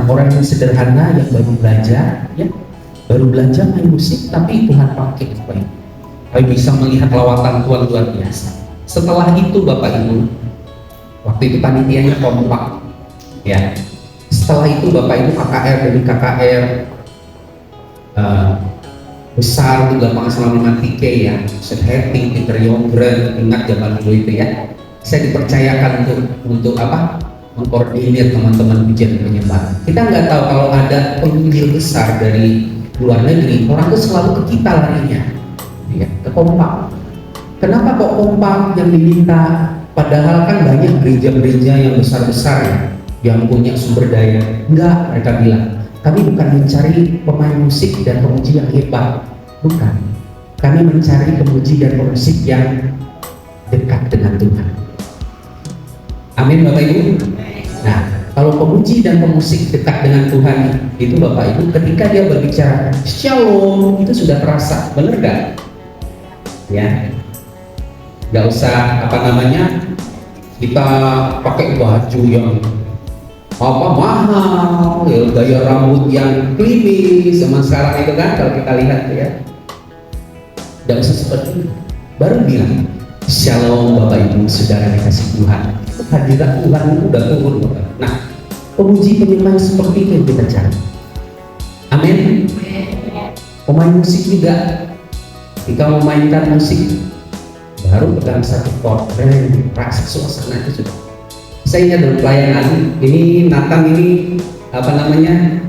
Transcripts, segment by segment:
orang yang sederhana yang baru belajar, ya, baru belajar main musik, tapi Tuhan pakai supaya bisa melihat lawatan Tuhan luar biasa. Setelah itu Bapak Ibu, waktu itu panitianya kompak, ya. Setelah itu Bapak Ibu KKR dari KKR besar juga selama 5 ya, Seth Hating, Peter Yongren, ingat zaman dulu itu ya. Saya dipercayakan untuk apa? Mengkoordinir teman-teman pujian penyembah. Kita nggak tahu kalau ada penginjil besar dari luar negeri, orang itu selalu ke kita larinya, ya, ke kompak. Kenapa kok kompak yang diminta? Padahal kan banyak gereja-gereja yang besar-besar ya, yang punya sumber daya. Enggak, mereka bilang, kami bukan mencari pemain musik dan pemuji yang hebat, bukan. Kami mencari pemuji dan pemusik yang dekat dengan Tuhan. Amin Bapak Ibu. Nah, kalau pemuji dan pemusik dekat dengan Tuhan itu Bapak Ibu, ketika dia berbicara Shalom, itu sudah terasa, benar gak? Ya, nggak usah apa namanya kita pakai baju yang apa mahal, ya, gaya rambut yang klimis sama sekarang itu kan kalau kita lihat ya, nggak usah seperti itu. Baru bilang Shalom Bapak Ibu Saudara dikasih Tuhan, hadirat Tuhan itu udah turun Bapak. Nah, pemuji penyembah seperti itu yang kita cari. Amin. Pemain musik juga, kita memainkan musik baru pegang satu chord, rasa suasana itu sudah. Saya ingat dalam pelayanan ini Nathan ini apa namanya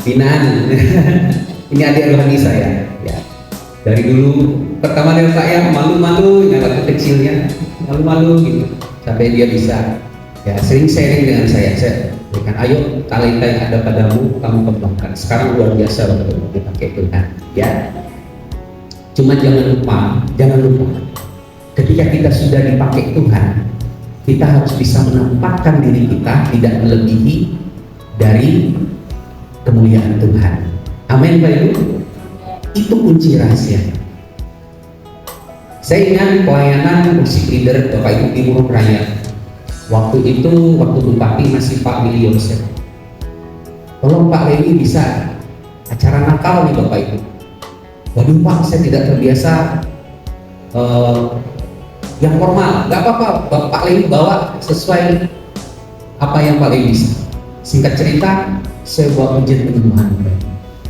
binaan. Ini adik rohani saya ya. Dari dulu pertama dari saya malu-malu, yang waktu kecilnya malu-malu gitu, sampai dia bisa ya sering sharing dengan saya berikan, ayo talenta yang ada padamu kamu kembangkan. Sekarang luar biasa waktu dipakai Tuhan ya. Cuma jangan lupa ketika kita sudah dipakai Tuhan, kita harus bisa menempatkan diri kita tidak melebihi dari kemuliaan Tuhan. Amin Pak Ibu. Itu kunci rahasia. Saya ingat pelayanan musik leader Bapak Ibu di Murung Raya. Waktu itu, waktu Bupati masih Pak Willy Yosef. Tolong Pak Leni bisa acara Natal nih Bapak Ibu. Waduh Pak, saya tidak terbiasa yang formal. Gak apa-apa, Pak Leni bawa sesuai apa yang Pak Leni bisa. Singkat cerita, saya bawa pujian penyembahan.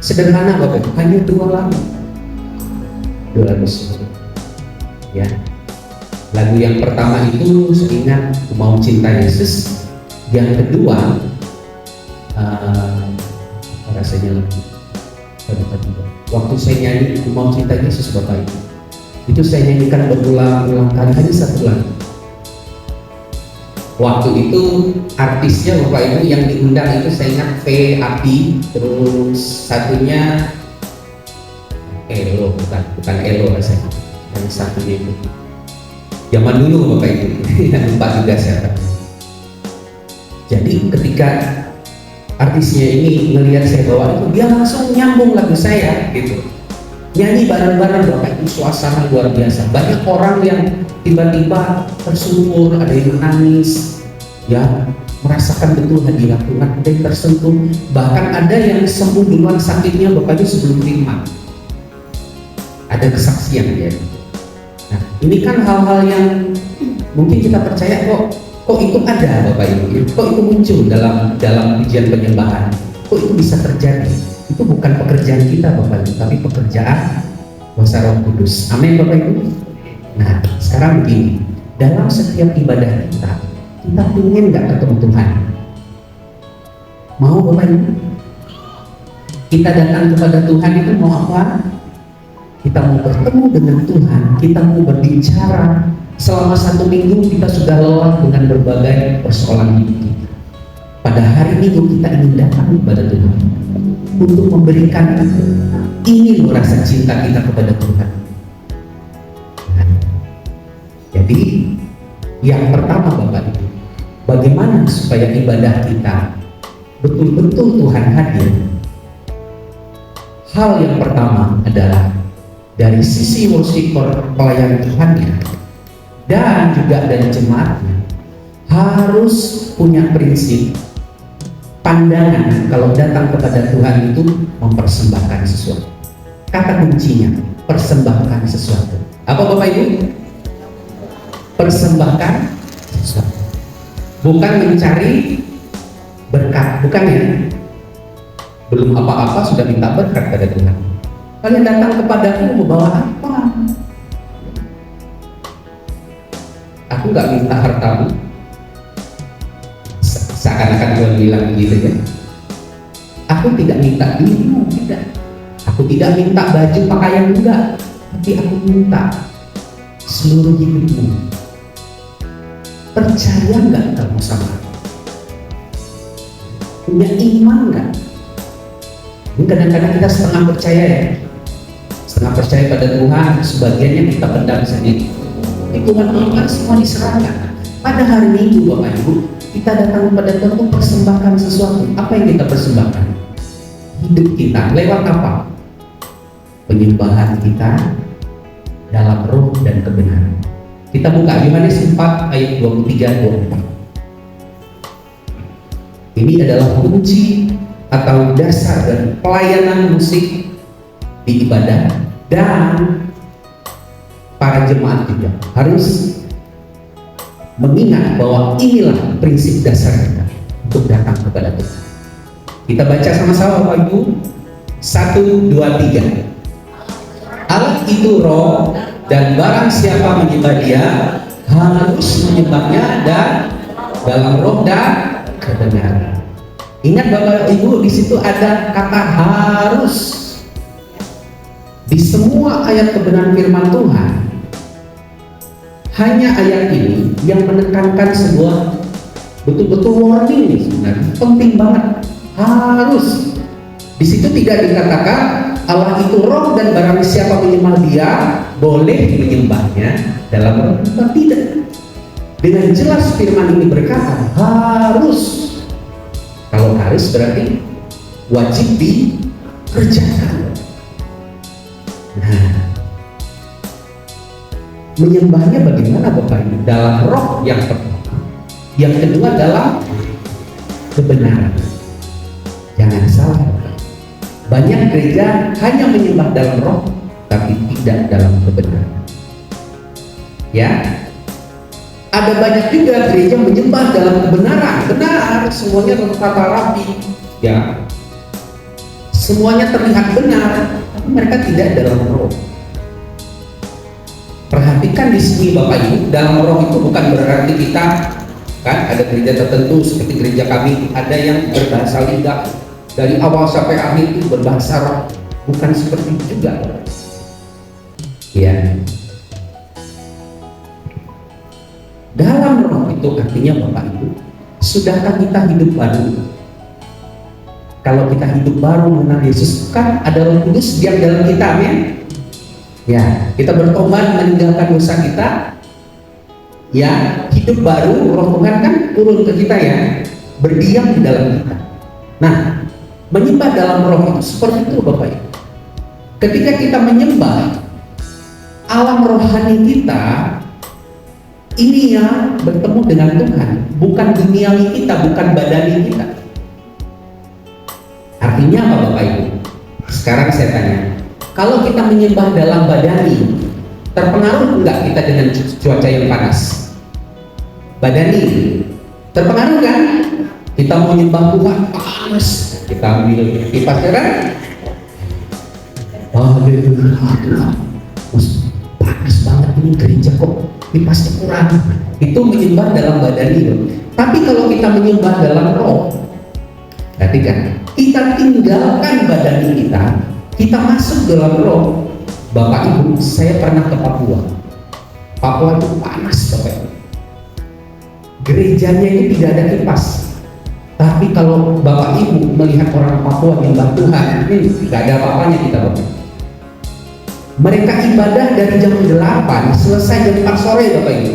Sederhana Bapak Ibu, hanya 2 lagu. 2 lagu ya. Lagu yang pertama itu saya ingat Ku Mau Cinta Yesus. Yang kedua rasanya lagi waktu saya nyanyi Ku Mau Cinta Yesus Bapak Ibu, itu saya nyanyikan berulang-ulang kali, hanya 1 lagu. Waktu itu artisnya Bapak Ibu yang diundang itu saya ingat V Api, terus satunya Elo, bukan Elo rasanya, yang satunya itu zaman dulu Bapak Ibu, yang lupa juga siapa. Jadi ketika artisnya ini melihat saya bawa itu, dia langsung nyambung lagu saya gitu, nyanyi bareng-bareng Bapak Ibu, suasana luar biasa. Banyak orang yang tiba-tiba tersungkur, ada yang menangis ya, merasakan betul hadirat Tuhan, ada yang tersentuh, bahkan ada yang sembuh duluan sakitnya Bapak Ibu sebelum terima. Ada kesaksian ya. Nah, ini kan hal-hal yang mungkin kita percaya kok itu ada Bapak Ibu, kok itu muncul dalam pujian penyembahan, kok itu bisa terjadi. Itu bukan pekerjaan kita Bapak Ibu, tapi pekerjaan kuasa Roh Kudus. Amin Bapak Ibu. Nah, sekarang begini, dalam setiap ibadah kita ingin nggak ketemu Tuhan? Mau Bapak Ibu? Kita datang kepada Tuhan itu mau apa? Kita mau bertemu dengan Tuhan, kita mau berbicara. Selama 1 minggu kita sudah lelah dengan berbagai persoalan hidup kita. Pada hari Minggu kita ingin datang kepada Tuhan untuk memberikan ingin merasa cinta kita kepada Tuhan. Nah, jadi yang pertama Bapak Ibu, bagaimana supaya ibadah kita betul-betul Tuhan hadir? Hal yang pertama adalah dari sisi worshiper, pelayan Tuhannya, dan juga dari jemaatnya harus punya prinsip pandangan kalau datang kepada Tuhan itu mempersembahkan sesuatu. Kata kuncinya, persembahkan sesuatu. Apa Bapak Ibu? Persembahkan sesuatu. Bukan mencari berkat, bukan ya? Belum apa-apa sudah minta berkat pada Tuhan. Kalian datang kepadaku membawa apa? Aku nggak minta hartamu. Seakan-akan Tuhan bilang gitu ya. Aku tidak minta dirimu, tidak. Aku tidak minta baju pakaian, enggak. Tapi aku minta seluruh hidupmu. Percaya nggak kamu sama aku? Punya iman nggak? Ini kadang-kadang kita setengah percaya ya. Setengah percaya pada Tuhan, sebagiannya kita pendam sendiri. Itu kan semua diserahkan. Pada hari Minggu Bapak Ibu, kita datang kepada Tuhan untuk persembahkan sesuatu. Apa yang kita persembahkan? Hidup kita. Lewat apa? Penyembahan kita dalam roh dan kebenaran. Kita buka Yohanes 4 ayat 23-24. Ini adalah kunci atau dasar dari pelayanan musik di ibadah, dan para jemaat juga harus mengingat bahwa inilah prinsip dasar kita untuk datang kepada Tuhan. Kita baca sama-sama Bapak Ibu. 1, 2, 3. Allah itu roh, dan barang siapa menyembah Dia harus menyembahnya dan dalam roh dan kebenaran. Ingat Bapak Ibu, di situ ada kata harus. Di semua ayat kebenaran firman Tuhan, hanya ayat ini yang menekankan sebuah betul-betul warning ini sebenarnya penting banget. Harus. Di situ tidak dikatakan Allah itu roh dan barang siapa menyembah Dia boleh menyembahnya dalam roh. Tidak. Dengan jelas firman ini berkata harus. Kalau harus berarti wajib dikerjakan. Nah, menyembahnya bagaimana Bapak Ibu? Dalam roh yang pertama. Yang kedua dalam kebenaran. Jangan salah. Banyak gereja hanya menyembah dalam roh, tapi tidak dalam kebenaran. Ya, ada banyak juga gereja menyembah dalam kebenaran. Benar, semuanya tertata rapi, ya, semuanya terlihat benar, tapi mereka tidak dalam roh. Perhatikan di sini Bapak Ibu, dalam roh itu bukan berarti kita kan ada gereja tertentu seperti gereja kami, ada yang berbahasa lidah dari awal sampai akhir itu berbahasa roh. Bukan seperti itu juga, ya. Dalam roh itu artinya Bapak Ibu, sudahkah kita hidup baru? Kalau kita hidup baru mengenal Yesus, kan ada Roh Kudus diam dalam kita, amin. Ya, kita bertobat meninggalkan dosa kita. Ya, hidup baru, Roh Tuhan kan turun ke kita ya, berdiam di dalam kita. Nah, menyembah dalam roh itu seperti itu Bapak Ibu. Ketika kita menyembah, alam rohani kita ini ya bertemu dengan Tuhan, bukan duniawi kita, bukan badani kita. Artinya apa Bapak Ibu? Sekarang saya tanya, kalau kita menyembah dalam badani, terpengaruh enggak kita dengan cuaca yang panas? Badani, terpengaruh kan? Kita mau menyembah Tuhan panas, kita ambil kipas kan? Haleluya, panas banget ini gereja kok. Kipasnya kurang. Itu menyembah dalam badani. Tapi kalau kita menyembah dalam roh, berarti kan kita tinggalkan badani kita masuk dalam roh. Bapak Ibu, saya pernah ke Papua. Papua itu panas Bapak Ibu. Gerejanya ini tidak ada kipas. Tapi kalau Bapak Ibu melihat orang Papua menyembah Tuhan, ini tidak ada apa-apanya kita Bapak. Mereka ibadah dari jam 8 selesai jam 4 sore Bapak Ibu.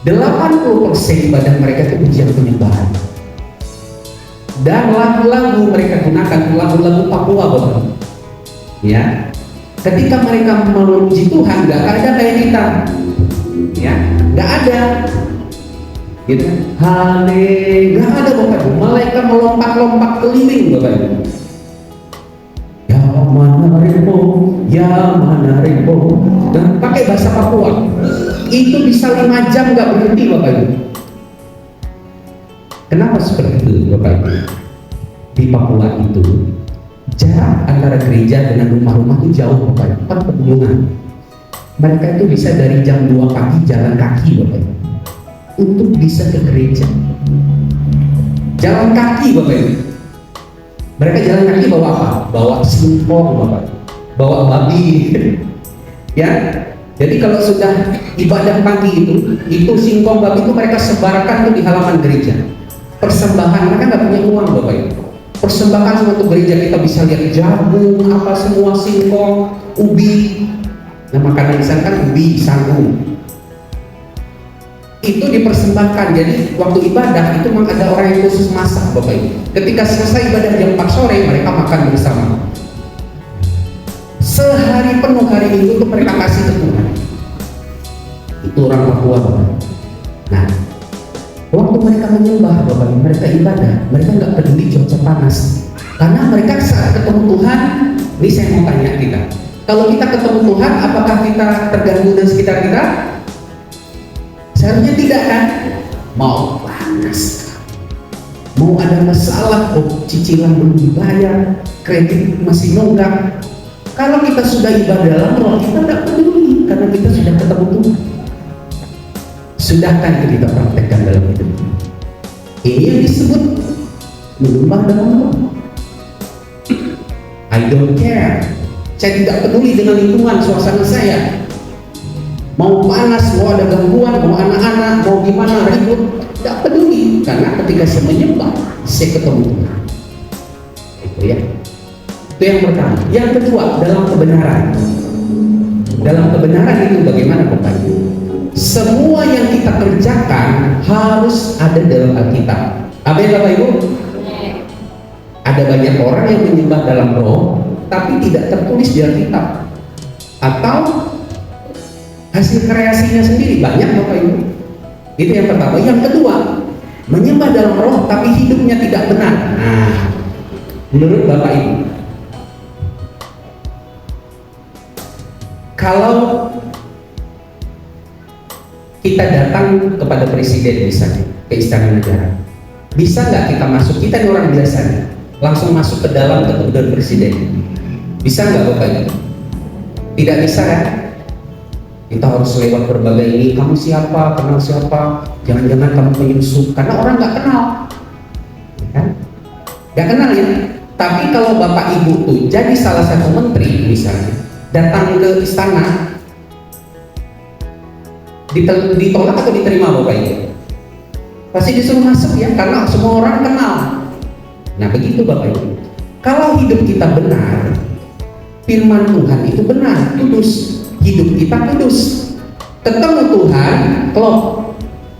80% ibadah mereka itu ujian penyembahan. Dan lagu-lagu mereka gunakan lagu-lagu Papua Bapak. Ya. Ketika mereka memuji Tuhan, nggak ada kayak kita. Ya, nggak ada. gitu kan? Haleluya, nggak ada Bapak Ibu. Malaikat melompat-lompat keliling Bapak Ibu. Ya mana rebo, dan pakai bahasa Papua. Itu bisa 5 jam nggak berhenti Bapak Ibu. Kenapa seperti itu Bapak Ibu? Di Papua itu jarak antara gereja dengan rumah-rumah itu jauh Bapak Ibu, pegunungan. Mereka itu bisa dari jam 2 pagi jalan kaki Bapak Ibu untuk bisa ke gereja. Jalan kaki Bapak Ibu. Mereka jalan kaki bawa apa? Bawa singkong Bapak Ibu, bawa babi. Ya. Jadi kalau sudah ibadah pagi itu singkong babi itu mereka sebarkan tuh di halaman gereja. Persembahan, mereka nggak punya uang Bapak Ibu. Persembahan untuk gereja kita bisa lihat jagung, apa semua, singkong, ubi. Nah makanan di sana kan ubi, sagu. Itu dipersembahkan. Jadi waktu ibadah itu memang ada orang yang khusus masak Bapak Ibu. Ketika selesai ibadah jam 4 sore mereka makan bersama. Sehari penuh hari Minggu itu mereka kasih ke Tuhan. Itu orang Papua Bapak. Nah, waktu mereka menyembah Bapak, mereka ibadah, mereka nggak peduli cuaca panas. Karena mereka saat ketemu Tuhan, ini saya mau tanya kita. Kalau kita ketemu Tuhan, apakah kita terganggu dengan sekitar kita? Seharusnya tidak kan? Mau panas, mau ada masalah, cicilan belum dibayar, kredit masih nunggak. Kalau kita sudah ibadah dalam roh, kita tidak peduli karena kita sudah ketemu Tuhan. Sudahkan itu kita praktekkan dalam hidup. Ini yang disebut menyembah dalam roh. I don't care. Saya tidak peduli dengan lingkungan, suasana saya. Mau panas, mau ada gangguan, mau anak-anak, mau gimana ribut, tidak peduli. Karena ketika saya menyembah, saya ketemu Tuhan. Itu ya. Itu yang pertama. Yang kedua, dalam kebenaran. Dalam kebenaran itu bagaimana Bapak Ibu? Semua yang kita kerjakan harus ada dalam Alkitab. Apa ya Bapak Ibu? Ada banyak orang yang menyembah dalam roh, tapi tidak tertulis di Alkitab. Atau hasil kreasinya sendiri banyak Bapak Ibu. Itu yang pertama. Yang kedua, menyembah dalam roh tapi hidupnya tidak benar. Nah, menurut Bapak Ibu, kalau kita datang kepada presiden misalnya ke istana negara, bisa nggak kita masuk? Kita ini orang biasa nih, langsung masuk ke dalam gedung presiden. Bisa nggak Bapak Ibu? Tidak bisa kan? Kita harus lewat berbagai ini. Kamu siapa? Kenal siapa? Jangan-jangan kamu penyusup, karena orang nggak kenal, kan? Nggak kenal ya. Tapi kalau Bapak Ibu tuh jadi salah satu menteri misalnya, datang ke istana, ditolak atau diterima Bapak Ibu? Pasti disuruh masuk ya, karena semua orang kenal. Nah begitu Bapak Ibu. Kalau hidup kita benar, firman Tuhan itu benar, kudus, hidup kita kudus, ketemu Tuhan, klop.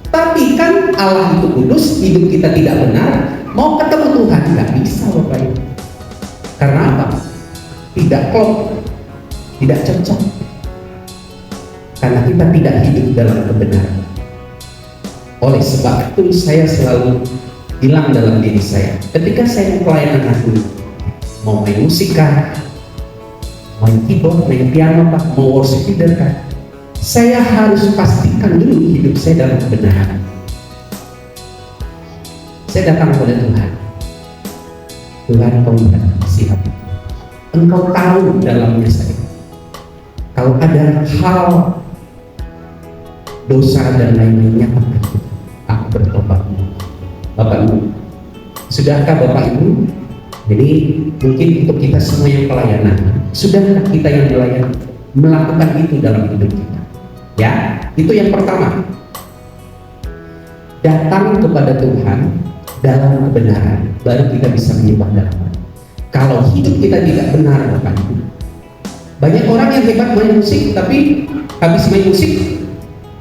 Tapi kan Allah itu kudus, hidup kita tidak benar, mau ketemu Tuhan nggak bisa Bapak Ibu. Karena apa? Tidak klop, tidak cocok. Karena kita tidak hidup dalam kebenaran. Oleh sebab itu saya selalu bilang dalam diri saya, ketika saya pelayanan aku, mau main musik kah, main keyboard, main piano kah, mau worship leader kah, saya harus pastikan dulu hidup saya dalam kebenaran. Saya datang kepada Tuhan. Tuhan, Kau siap. Engkau tahu dalamnya saya. Kalau ada hal dosa dan lain-lainnya, aku bertobat. Bapak Ibu, sudahkah Bapak Ibu? Jadi mungkin untuk kita semua yang pelayanan, sudahkah kita yang melayani melakukan itu dalam hidup kita? Ya, itu yang pertama. Datang kepada Tuhan dalam kebenaran, baru kita bisa menyembah dalam hati. Kalau hidup kita tidak benar, Bapak Ibu, banyak orang yang hebat main musik, tapi habis main musik,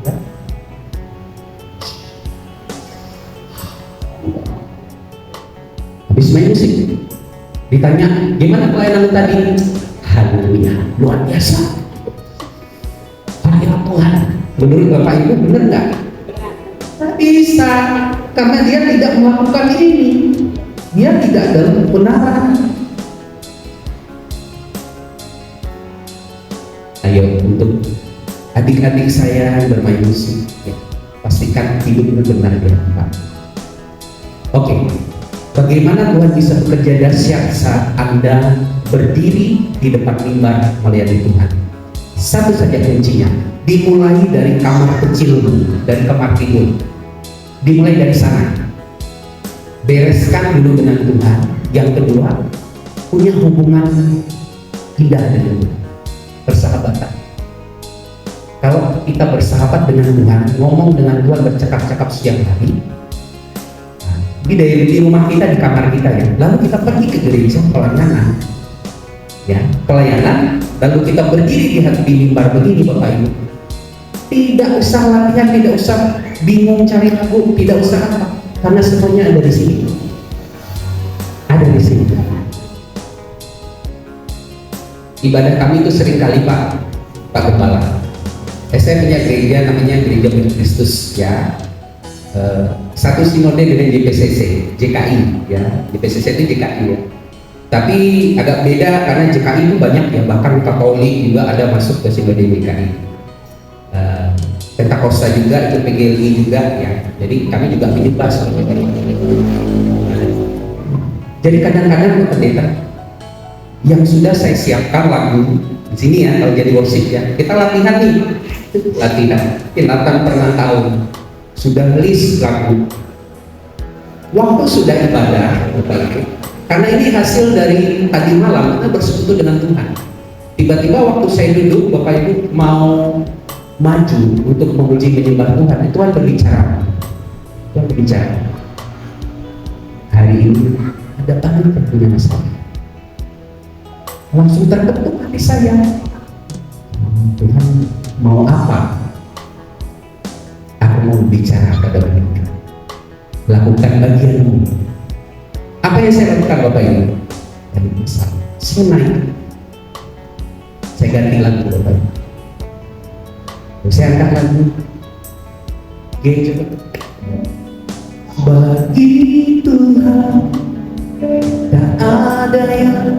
ya, habis main musik, ditanya gimana pelayanan tadi? Haleluya, luar biasa. Pelayanan Tuhan, menurut Bapak Ibu benar nggak? bisa, karena dia tidak melakukan ini. Dia tidak dalam kebenaran. Ayo, untuk adik-adik saya yang bermain musik, ya, pastikan hidupnya benar ya Pak. Oke, bagaimana Tuhan bisa bekerja dahsyat saat Anda berdiri di depan mimbar melayani Tuhan? Satu saja kuncinya, dimulai dari kamar kecil, dari kamar tidur. Dimulai dari sana. Bereskan dulu dengan Tuhan. Yang kedua, punya hubungan indah dengan Tuhan, persahabatan. Kalau kita bersahabat dengan Tuhan, ngomong dengan Tuhan, bercakap-cakap siang hari, di rumah kita, di kamar kita ya, lalu kita pergi ke gereja pelayanan, ya pelayanan, lalu kita berdiri di mimbar begini Bapak Ibu, tidak usah latihan, tidak usah bingung cari lagu, tidak usah apa, karena semuanya ada di sini, ada di sini. Ibadah kami itu sering kali Pak Gembala, saya punya gereja namanya Gereja Milik Kristus ya. Satu sinode dengan JPCC, JKI ya, JPCC itu JKI ya. Tapi agak beda karena JKI itu banyak ya, bahkan Katolik juga ada masuk ke sinode JKI. Pentakosta juga, itu PGLI juga ya. Jadi kami juga menyebas. Jadi kadang-kadang pendeta yang sudah saya siapkan lagu di sini ya, kalau jadi worship ya, kita latihan nih, latihan. Nathan pernah tahu. Sudah list lagu, waktu sudah ibadah, karena ini hasil dari tadi malam kita bersekutu dengan Tuhan. Tiba-tiba waktu saya duduk, Bapak Ibu mau maju untuk memuji menyembah Tuhan, Tuhan berbicara. Tuhan berbicara. Hari ini ada banyak yang punya masalah. Langsung terbentuk hati saya. Tuhan mau apa? Aku mau bicara pada mereka. Lakukan bagianmu. Apa yang saya lakukan Bapak Ibu? Dari besar, saya naik. Saya ganti lagu Bapak Ibu. Saya angkat lagu G coba. Bagi Tuhan tak ada yang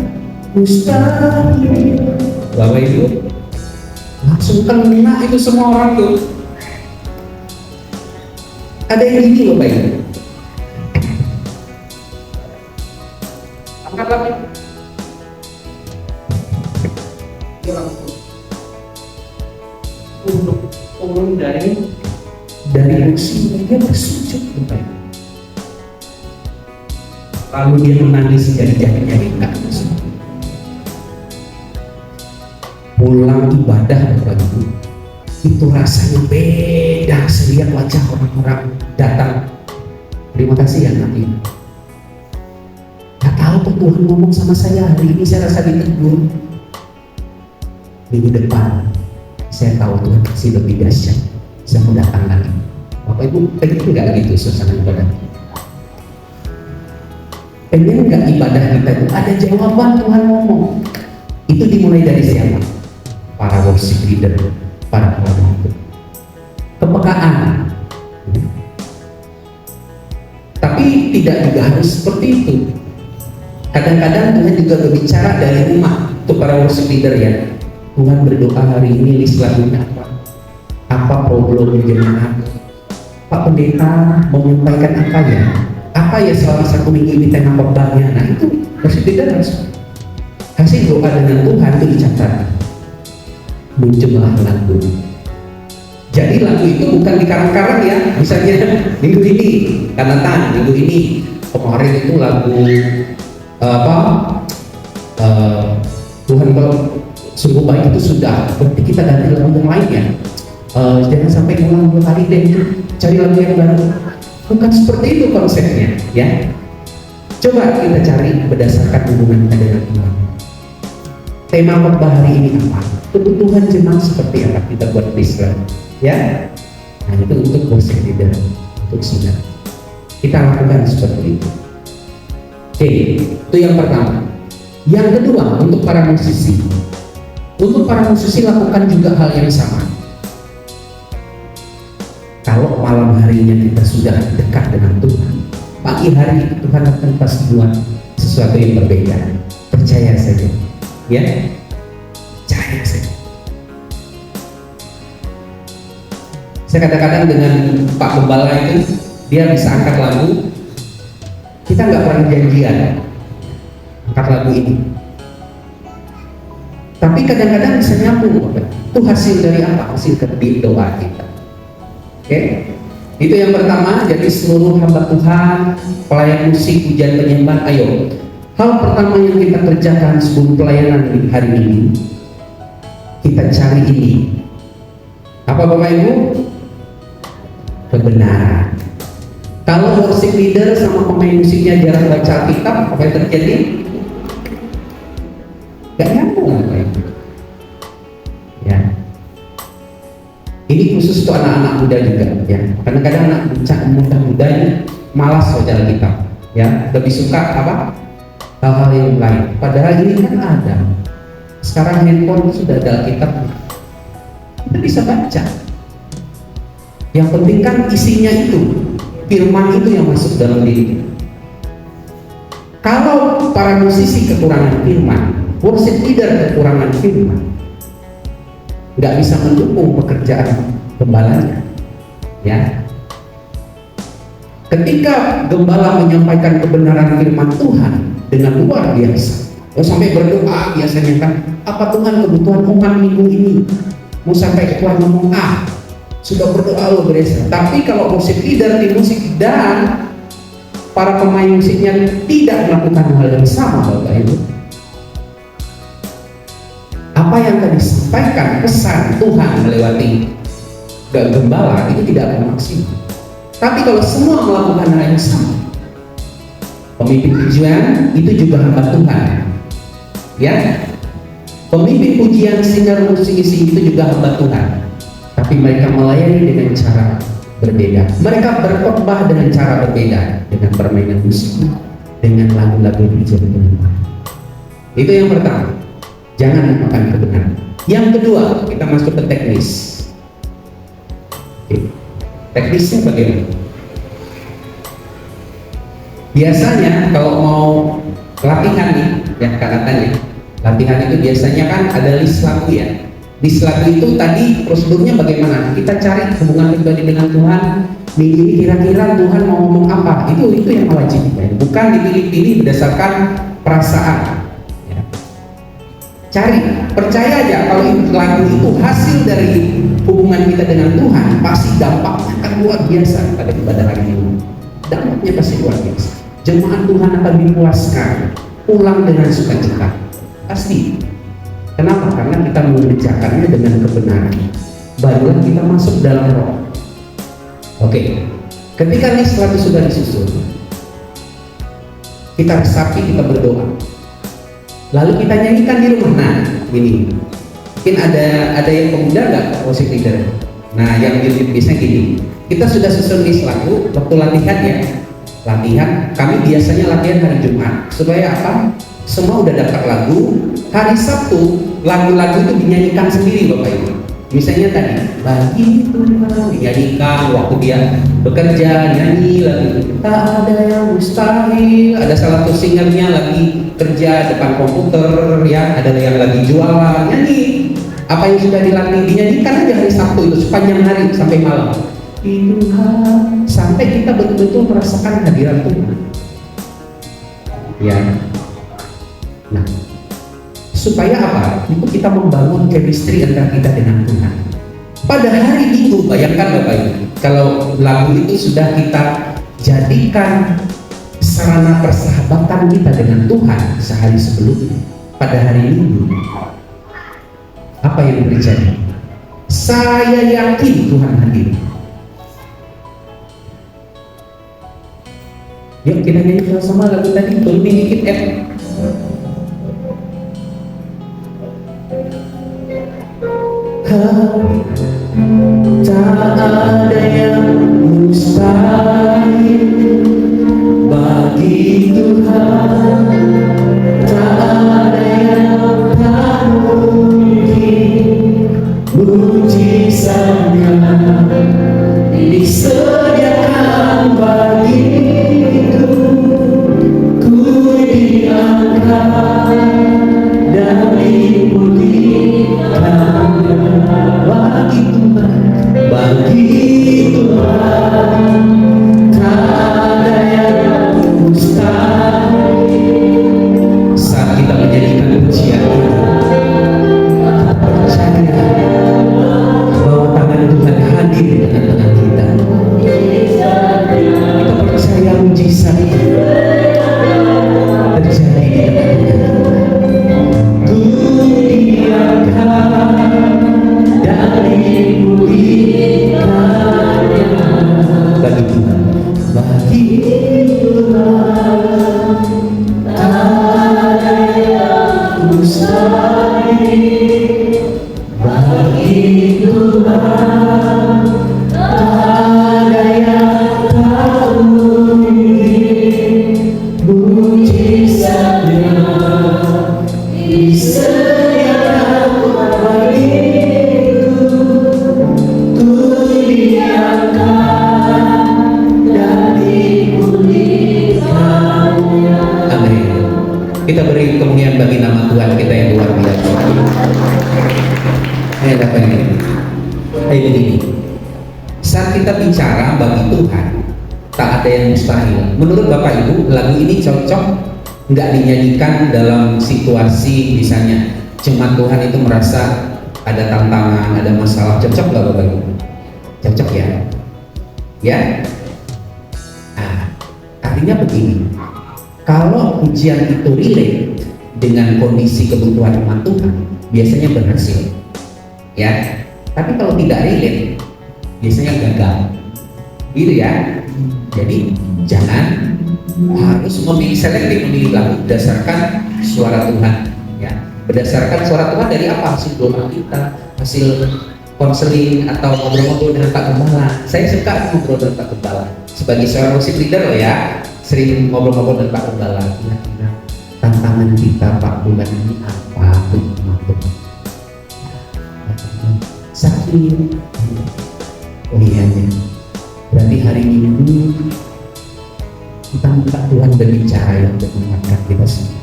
mustahil. Bapak Ibu langsung kena itu semua orang tuh. Ada yang gini Bapak Ibu. Angkat lagi. Dia langsung turun dari kursi, dia bersujud Bapak Ibu. Lalu dia menangis jadi pulang ibadah Bapak Ibu. Itu rasanya beda. Saya lihat wajah orang-orang datang. Terima kasih ya nanti. Gak tahu kok Tuhan ngomong sama saya hari ini, saya rasa ditegur. Minggu depan saya tahu Tuhan kasih lebih dahsyat. Saya mau datang lagi. Bapak Ibu pengen nggak gitu suasana ibadah? Pengen nggak ibadah kita itu ada jawaban Tuhan ngomong? Itu dimulai dari siapa? Para worship leader, para pelayan itu. Kepekaan. Tapi tidak juga harus seperti itu. Kadang-kadang Tuhan juga berbicara dari rumah untuk para worship leader ya. Tuhan berdoa hari ini list lagunya apa? Apa problem jemaat? Pak Pendeta mau menyampaikan apa ya? Apa ya selama 1 minggu ini tema khotbahnya? Nah itu worship leader harus kasih doa dengan Tuhan itu dicatat. Muncullah lagu. Jadi lagu itu bukan dikarang-karang ya. Misalnya minggu ini Kanatan, minggu ini kemarin itu lagu Tuhan kalau sungguh baik itu sudah. Berarti kita ganti lagu yang lain ya. Jangan sampai ulang 2 kali deh, cari lagu yang baru. Bukan seperti itu konsepnya ya. Coba kita cari berdasarkan hubungan kita dengan Tuhan. Tema khotbah hari ini apa? Kebutuhan jemaat seperti apa kita buat Islam ya. Nah itu untuk worship leader, untuk sidang kita lakukan seperti itu. Oke, itu yang pertama. Yang kedua, untuk para musisi, lakukan juga hal yang sama. Kalau malam hari harinya kita sudah dekat dengan Tuhan, pagi hari Tuhan akan pasti buat sesuatu yang berbeda. Percaya saja, ya, percaya saja. Saya kadang-kadang dengan Pak Gembala itu, dia bisa angkat lagu, kita nggak pernah janjian angkat lagu ini, tapi kadang-kadang bisa nyambung. Itu hasil dari apa? Hasil dari doa kita. Oke, itu yang pertama. Jadi seluruh hamba Tuhan, pelayan musik, pujian, penyembahan, ayo, hal pertama yang kita kerjakan sebelum pelayanan hari ini, kita cari ini. Apa Bapak Ibu? Kebenaran. Kalau worship leader sama pemain musiknya jarang baca Alkitab, apa yang terjadi? Gak nyambung, Bapak Ibu. Ya. Ini khusus untuk anak-anak muda juga, ya. Kadang-kadang anak muda malas baca Alkitab, ya. Lebih suka apa? Hal-hal yang lain. Padahal ini kan ada. Sekarang handphone sudah ada Alkitab, kita bisa baca. Yang penting kan isinya itu, firman itu yang masuk dalam diri. Kalau para musisi kekurangan firman, worship leader kekurangan firman, nggak bisa mendukung pekerjaan gembalanya, ya. Ketika gembala menyampaikan kebenaran firman Tuhan dengan luar biasa, sampai berdoa biasanya kan, apa Tuhan kebutuhan umat minggu ini? Mau sampai Tuhan ngomong sudah berdoa luar biasa. Tapi kalau musik leader di musik dan para pemain musiknya tidak melakukan hal yang sama, Bapak Ibu, apa yang tadi disampaikan pesan Tuhan melewati gembala itu tidak akan maksimal. Tapi kalau semua melakukan hal yang sama, pemimpin pujian itu juga hamba Tuhan, ya. Pemimpin pujian, singer, musisi itu juga hamba Tuhan, tapi mereka melayani dengan cara berbeda. Mereka berkhotbah dengan cara berbeda, dengan permainan musik, dengan lagu-lagu pujian penyembahan. Itu yang pertama. Jangan lupakan kebenaran. Yang kedua, kita masuk ke teknis. Oke. Teknisnya bagaimana? Biasanya kalau mau latihan nih, ya katanya, latihan itu biasanya kan ada list lagu, ya. List lagu itu tadi prosedurnya bagaimana? Kita cari hubungan pribadi dengan Tuhan. Minggu ini kira-kira Tuhan mau ngomong apa? Itu yang wajib, ya. Bukan dipilih-pilih berdasarkan perasaan. Cari, percaya aja kalau lagu itu hasil dari hubungan kita dengan Tuhan, pasti dampaknya akan luar biasa pada ibadah hari ini. Dampaknya pasti luar biasa. Jemaat Tuhan akan dipuaskan, pulang dengan sukacita, pasti. Kenapa? Karena kita mengerjakannya dengan kebenaran. Barulah kita masuk dalam roh. Oke, ketika list lagu sudah disusun, kita resapi, kita berdoa. Lalu kita nyanyikan di rumah. Nah, ini mungkin ada yang pemuda nggak worship leader? Nah, yang biasanya gini, kita sudah susun list lagu waktu latihan, ya. Latihan, kami biasanya latihan hari Jumat supaya apa? Semua udah dapat lagu. Hari Sabtu lagu-lagu itu dinyanyikan sendiri, Bapak Ibu. Misalnya tadi, bagi Tuhan dinyanyikan waktu dia bekerja, nyanyi lagi. Tak ada yang mustahil. Ada salah satu singernya lagi kerja depan komputer, ya. Ada yang lagi jualan, nyanyi. Apa yang sudah dilatih dinyanyikan aja hari Sabtu itu sepanjang hari sampai malam. Tuhan, sampai kita betul-betul merasakan hadirat Tuhan. Ya. Nah, supaya apa? Itu kita membangun chemistry antara kita dengan Tuhan. Pada hari Minggu, bayangkan Bapak Ibu, kalau lagu itu sudah kita jadikan sarana persahabatan kita dengan Tuhan sehari sebelumnya, pada hari Minggu, apa yang terjadi? Saya yakin Tuhan hadir. Yuk kita nyanyi sama lagu tadi, turunin dikit tak ada yang mustahil bagi Tuhan, tak ada yang tak mungkin. Mujizatnya disediakan Tuhan kita yang luar biasa. Apa ini? Kayak begini. Saat kita bicara bagi Tuhan, tak ada yang mustahil. Menurut Bapak Ibu, lagu ini cocok nggak dinyanyikan dalam situasi misalnya cuma Tuhan itu merasa ada tantangan, ada masalah, cocok nggak Bapak Ibu? Cocok ya? Ya? Nah, artinya begini, kalau ujian itu relate dengan kondisi kebutuhan umat Tuhan, biasanya berhasil. Ya, tapi kalau tidak relate, biasanya gagal. Gitu ya. Jadi jangan harus selektif memilih lagu berdasarkan suara Tuhan. Ya, berdasarkan suara Tuhan dari apa? Hasil doa kita, hasil konseling atau ngobrol-ngobrol dengan Pak Gembala. Saya suka ngobrol dengan Pak Gembala. Sebagai seorang worship leader loh ya, sering ngobrol-ngobrol dengan Pak Gembala. Kira-kira tantangan kita Pak bulan ini apa tuh? Sakit. Oh iya ya. Berarti hari Minggu kita minta Tuhan berbicara yang untuk menguatkan kita semua.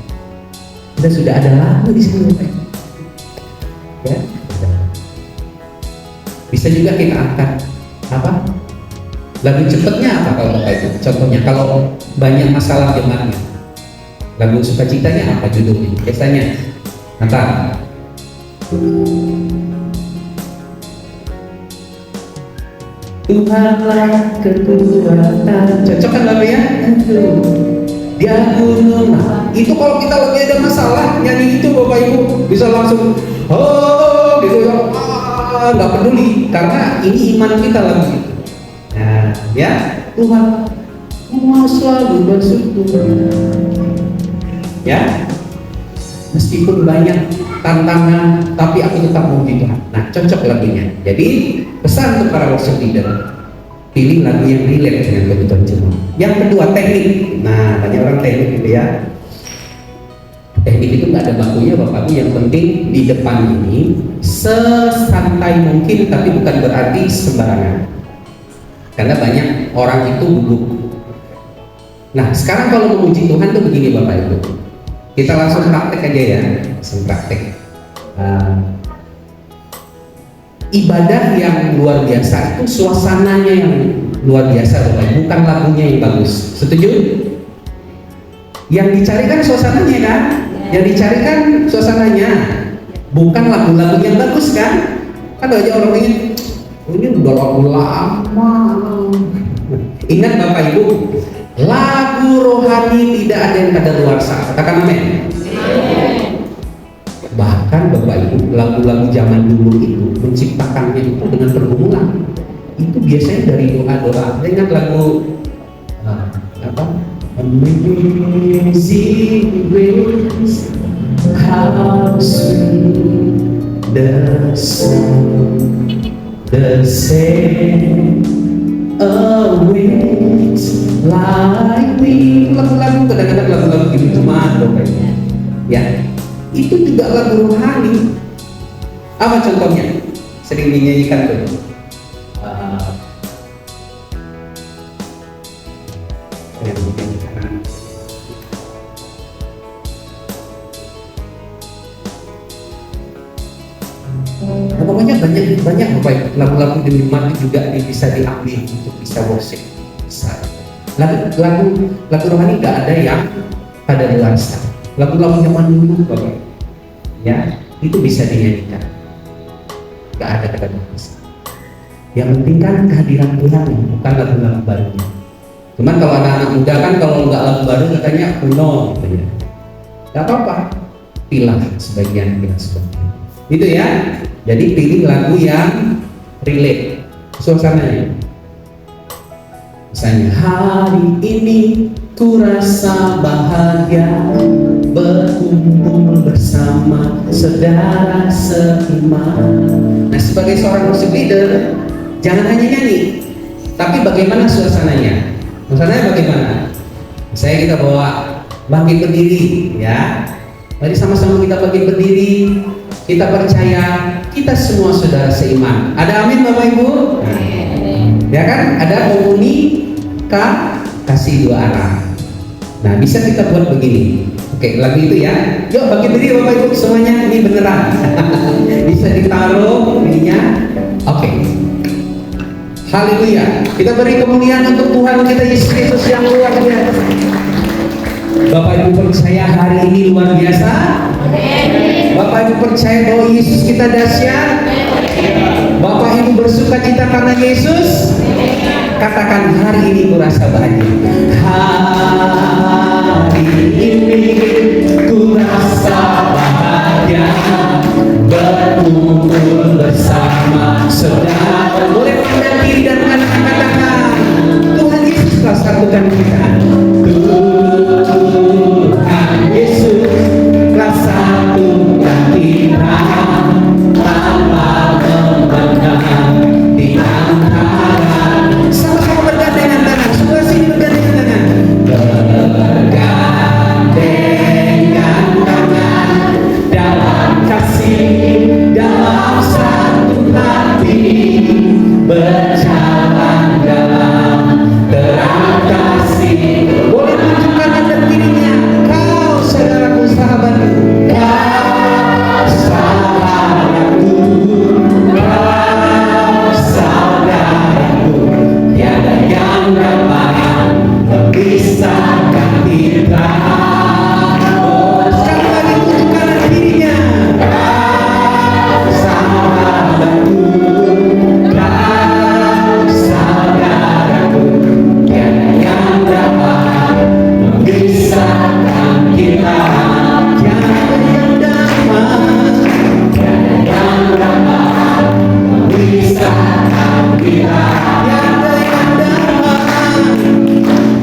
Kita sudah ada lagu di sini, Pak. Ya. Bisa juga kita angkat apa? Lagu cepatnya apa kalau Bapak itu? Contohnya kalau banyak masalah jemaatnya, lagu sukacitanya apa judulnya? Biasanya apa? Tuhanlah kekuatan. Cocok kan lagu ya? Dia gunung. Itu kalau kita lagi ada masalah nyanyi itu Bapak Ibu bisa langsung oh gitu ya. Nggak peduli karena ini iman kita lagi. Nah, ya Tuhan mau selalu bersyukur. Ya, meskipun banyak tantangan, tapi aku tetap memuji Tuhan. Nah, cocok lagunya. Jadi pesan untuk para worship leader, pilih lagu yang relate dengan kebutuhan jemaat. Yang kedua teknik. Nah, banyak orang teknik gitu ya. Teknik itu nggak ada bakunya Bapak Ibu. Yang penting di depan ini sesantai mungkin, tapi bukan berarti sembarangan. Karena banyak orang itu gugup. Nah, sekarang kalau memuji Tuhan tuh begini Bapak Ibu. Kita langsung praktek aja ya, langsung praktek. Ibadah yang luar biasa itu suasananya yang luar biasa Bapak Ibu, bukan lagunya yang bagus. Setuju? Yang dicarikan suasananya kan? Yang dicarikan suasananya, bukan lagu-lagu yang bagus kan? Kan aja orang ini udah lagu lama. Ingat Bapak Ibu, lagu rohani tidak ada yang kadaluarsa. Katakan amin. Bahkan Bapak Ibu, lagu-lagu zaman dulu itu menciptakannya itu dengan pergumulan. Itu biasanya dari doa-doa. Ingat lagu apa? Amazing grace, how sweet the sound, the saved awaits like me. Lagu-lagu kadang-kadang lagu-lagu gitu cuma kayaknya. Ya, itu juga lagu rohani. Apa contohnya? Sering dinyanyikan tuh. Pokoknya banyak lagu-lagu demi mati juga bisa diambil untuk bisa worship. Lagu rohani nggak ada yang pada luarsa. Lagu-lagu zaman dulu Bapak, ya itu bisa dinyanyikan. Nggak ada kata luarsa. Yang penting kan kehadiran Tuhan, bukan lagu-lagu barunya. Cuman kalau anak-anak muda kan kalau nggak lagu baru katanya kuno, gitu ya. Nggak apa-apa, pilih sebagian. Itu ya. Jadi pilih lagu yang relate suasananya. Misalnya hari ini ku rasa bahagia berkumpul bersama saudara seiman. Nah, sebagai seorang worship leader jangan hanya nyanyi, tapi bagaimana suasananya? Suasananya bagaimana? Misalnya kita bawa bangkit berdiri, ya. Mari sama-sama kita bangkit berdiri. Kita percaya kita semua saudara seiman. Ada amin Bapak Ibu? Nah, ya kan? Ada komunikasi dua arah. Nah, bisa kita buat begini. Oke, lagu itu ya. Yuk bagi diri Bapak Ibu semuanya, ini beneran. Bisa ditaruh ininya. Oke. Haleluya. Kita beri kemuliaan untuk Tuhan kita Yesus Kristus yang luar biasa. Bapak Ibu percaya hari ini luar biasa? Bapak Ibu percaya bahwa Yesus kita dahsyat? Bapak Ibu bersuka cita karena Yesus? Katakan, hari ini kurasa bahagia. Hari ini kurasa bahagia, berkumpul bersama saudara. Boleh pandang kiri dan kanan, katakan, Tuhan Yesus telah satukan kita. Tuhan Yesus telah satukan kita, tanpa memandang di antara. Sama-sama bergandengan tangan, semua sini bergandengan tangan. Bergandengan tangan dalam kasih, dalam satu hati, berjalan dalam terang kasih. Boleh tunjukkan ada dirinya. Kau saudaraku, sahabatku, kau sahabatku, kau saudaraku, tiada yang dapat memisahkan kita. Oh, sekali lagi tunjukkan ada dirinya. Kau sahabatku, kau saudaraku, tiada yang dapat memisahkan kita. Tiada yang dapat, tiada yang dapat memisahkan kita. Tiada yang dapat,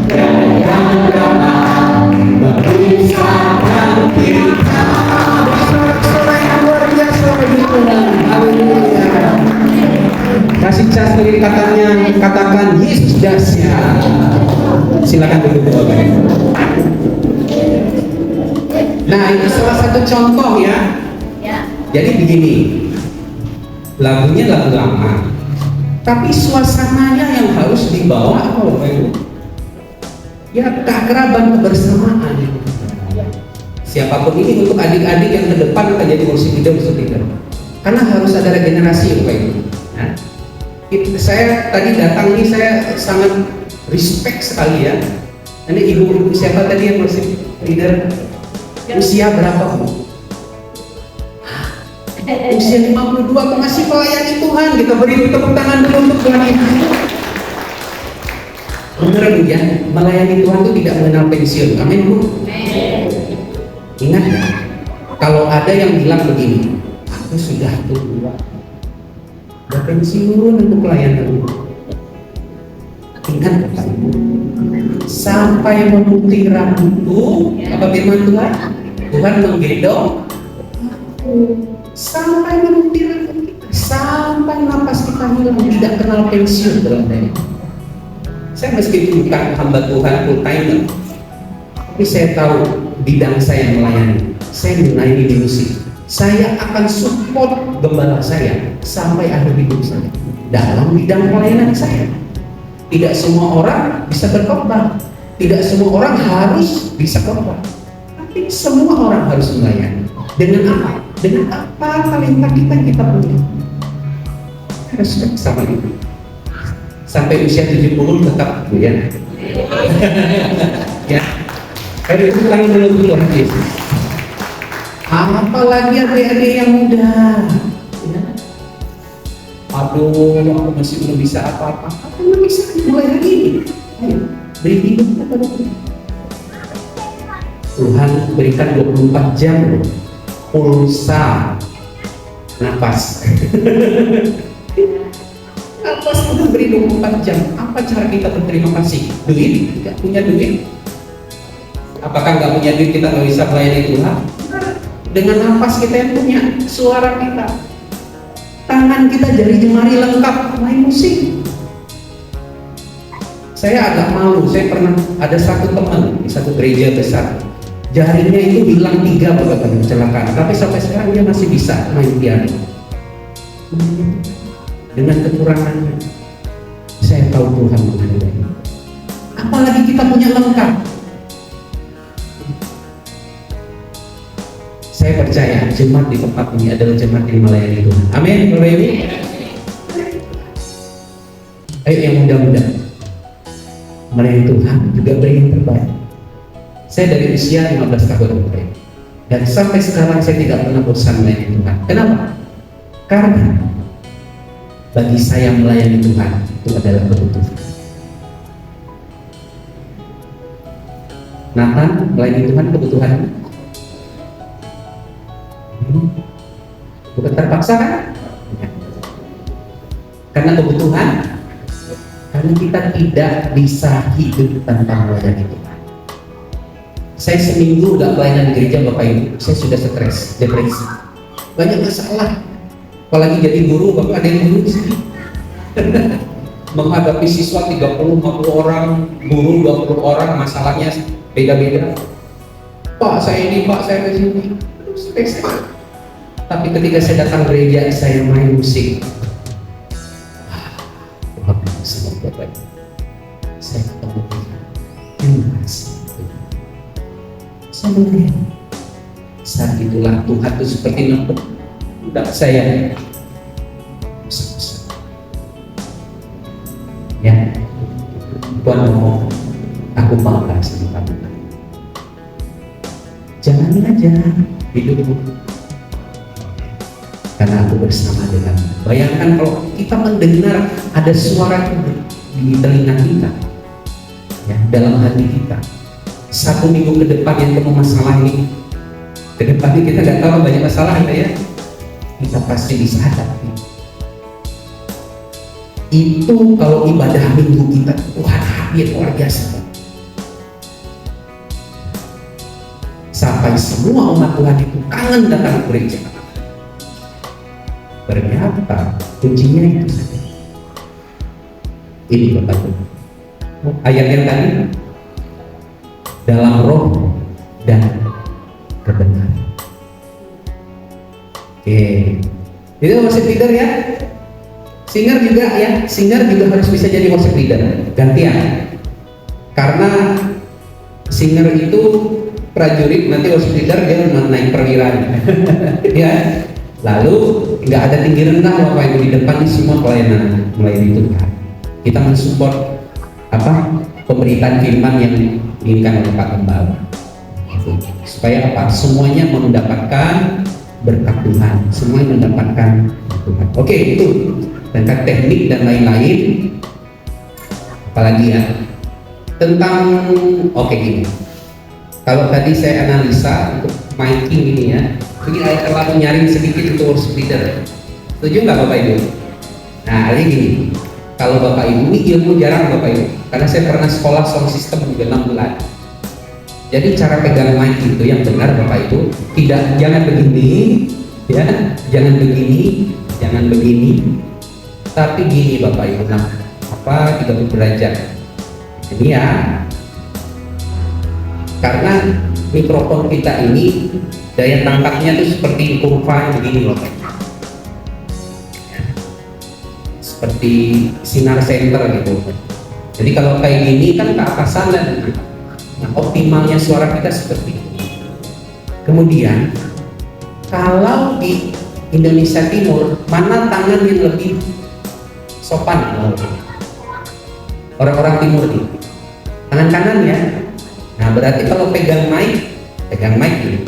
tiada yang dapat memisahkan kita. Sorak-sorai yang luar biasa bagi Tuhan. Haleluya. Kasih cas dari katanya, katakan Yesus dahsyat. Silakan duduk Bapak Ibu. Nah, ini salah satu contoh ya. Jadi begini, lagunya lagu lama, tapi suasananya yang harus dibawa apa Bapak Ibu? Ya keakraban, kebersamaan. Siapapun ini untuk adik-adik yang ke depan akan jadi kursi leader. Karena harus ada regenerasi Bapak Ibu. Nah, saya tadi datang ini saya sangat respect sekali ya. Ini ibu siapa tadi yang kursi leader? Usia berapa Bu? Usia 52 masih melayani Tuhan. Kita beri tepuk tangan dulu untuk Tuhan Ibu. Benar Bu ya, melayani Tuhan itu tidak mengenal pensiun. Amin Bu. Ingat ya, kalau ada yang bilang begini, aku sudah tua, udah pensiun untuk pelayanan. Ingat Bapak Ibu, sampai memutih rambutku, apa firman Tuhan? Tuhan menggendong sampai memutih rambut kita, sampai napas kita hilang, tidak kenal pensiun dalam diri. Saya meskipun bukan hamba Tuhan full timer, tapi saya tahu bidang saya melayani. Saya melayani di musik. Saya akan support gembala saya sampai akhir hidup saya dalam bidang pelayanan saya. Tidak semua orang bisa berkhotbah, tidak semua orang harus bisa khotbah, tapi semua orang harus melayani. Dengan apa? Dengan apa talenta kita punya. Respect sama itu. Sampai usia 70 tetap ya. Ya. Hari itu kami belum Yesus. Apalagi adik-adik yang muda. Ya. Aduh, aku masih belum bisa apa-apa. Aku belum bisa mulai hari ini. Ayo, beri hidup kepada Tuhan. Tuhan berikan 24 jam loh. Pulsa, napas. Napas Tuhan beri 24 jam. Apa cara kita berterima kasih? Duit? Tidak punya duit? Apakah nggak punya duit kita nggak bisa melayani Tuhan? Dengan napas kita yang punya, suara kita, tangan kita, jari jemari lengkap main musik. Saya agak malu. Saya pernah ada satu teman di satu gereja besar, jarinya itu hilang 3 beberapa kecelakaan, tapi sampai sekarang dia masih bisa main piano. Dengan kekurangannya, saya tahu Tuhan menghargai. Apalagi kita punya lengkap. jemaat di tempat ini adalah jemaat yang melayani Tuhan. Amin, Bapak Ibu. Ayo yang muda-muda melayani Tuhan juga beri yang terbaik. Saya dari usia 15 tahun Bapak Ibu, dan sampai sekarang saya tidak pernah bosan melayani Tuhan. Kenapa? Karena bagi saya melayani Tuhan itu adalah kebutuhan. Nathan, melayani Tuhan kebutuhan. Bukan terpaksa kan? Karena kebutuhan. Karena kita tidak bisa hidup tanpa melayani Tuhan. Saya seminggu gak pelayanan gereja Bapak Ibu, saya sudah stres, depresi, banyak masalah. Apalagi jadi guru, Bapak ada yang guru di sini. Menghadapi siswa 30-50 orang, guru 20 orang, masalahnya beda-beda. Pak saya ini, Pak saya ini, stres. Tapi ketika saya datang gereja, saya main musik. Semua Bapak Ibu, saya ketemu Tuhan. Saya melihat saat itulah Tuhan itu seperti nempel pundak saya. Ya, Tuhan ngomong, aku bangga sama kamu. Jangan aja hidupmu, karena aku bersama dengan. Bayangkan kalau kita mendengar ada suara di telinga kita, ya, dalam hati kita. 1 minggu ke depan yang ketemu masalah ini, ke depan kita nggak tahu banyak masalah ya, kita pasti bisa hadapi. Itu kalau ibadah minggu kita, Tuhan hadir luar biasa. Sampai semua umat Tuhan itu kangen datang ke gereja. Ternyata kuncinya itu saja. Ini Bapak Ibu, ayat yang tadi, dalam roh dan kebenaran. Oke, itu worship leader ya. Singer juga ya, singer juga harus bisa jadi worship leader, gantian. Karena singer itu prajurit, nanti worship leader dia naik perwiraan. Ya, lalu nggak ada tinggi rendah Bapak Ibu, di depan ini semua pelayanan melayani Tuhan. Kita mensupport pemberitaan firman yang diinginkan oleh Pak Gembala, supaya semuanya mendapatkan berkat Tuhan, semuanya mendapatkan Tuhan. Oke, itu tentang teknik dan lain-lain. Apalagi ya tentang gini, kalau tadi saya analisa untuk miking ini ya, ini terlalu nyaring sedikit untuk worship leader. Setuju nggak Bapak Ibu? Nah, ini gini, kalau Bapak Ibu, ini ilmu jarang Bapak Ibu, karena saya pernah sekolah sound system juga 6 bulan. Jadi cara pegang mic itu yang benar Bapak Ibu, jangan begini, ya, jangan begini, tapi gini Bapak Ibu, 30 derajat. Ini ya, karena mikrofon kita ini daya tangkapnya tuh seperti kurva begini loh, seperti sinar center gitu. Jadi kalau kayak gini kan ke atasan dan optimalnya suara kita seperti itu. Kemudian kalau di Indonesia Timur, mana tangan yang lebih sopan? Orang-orang Timur nih, tangan kanan ya. Nah berarti kalau pegang mic ini,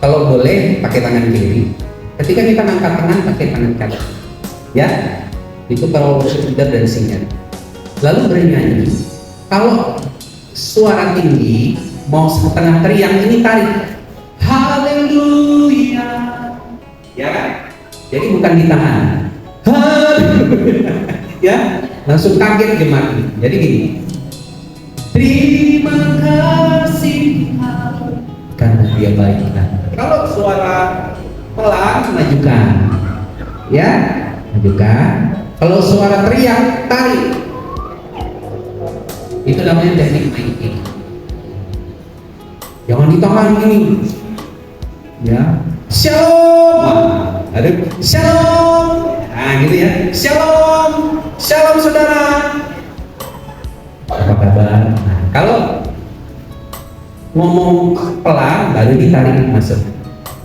kalau boleh pakai tangan kiri. Ketika kita angkat tangan pakai tangan kanan, ya. Itu kalau worship leader dan singer. Lalu bernyanyi, kalau suara tinggi mau setengah teriak, ini tarik haleluya, ya kan? Jadi bukan ditahan, ya, langsung kaget jemaat ini. Jadi gini, terima kasih karena dia baik. Kalau suara pelan majukan, ya, majukan. Kalau suara teriak, tarik. Itu namanya teknik miking. Jangan ditahan gini. Ya. Shalom. Ada shalom. Nah, gitu ya. Shalom. Shalom saudara. Apa kabar? Nah, kalau ngomong pelan baru ditarik masuk.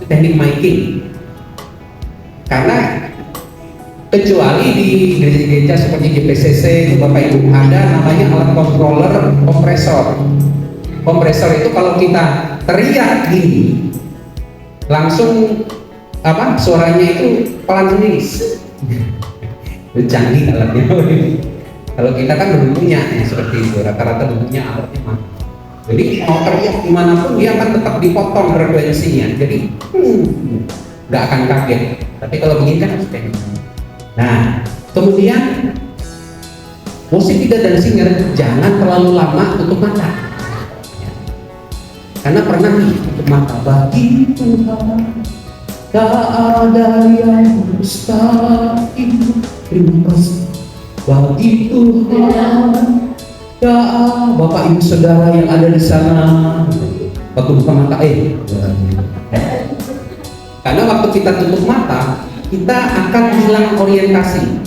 teknik miking. Karena kecuali di gereja-gereja seperti GPCC, Bapak Ibu, ada namanya alat controller kompresor. Kompresor itu kalau kita teriak gini, langsung suaranya itu pelan sendiri. Itu canggih alatnya. Kalau kita kan belum punya seperti itu, rata-rata belum punya alatnya mah. Jadi mau teriak dimanapun dia akan tetap dipotong frekuensinya. Jadi nggak akan kaget. Tapi kalau begini kan harus teknik. Nah, kemudian musik leader dan singer jangan terlalu lama tutup mata. Karena pernah nih tutup mata, bagi Tuhan tak ada yang mustahil. Terima kasih bagi Tuhan. Ya Bapak Ibu Saudara yang ada di sana, waktu buka mata karena waktu kita tutup mata kita akan hilang orientasi.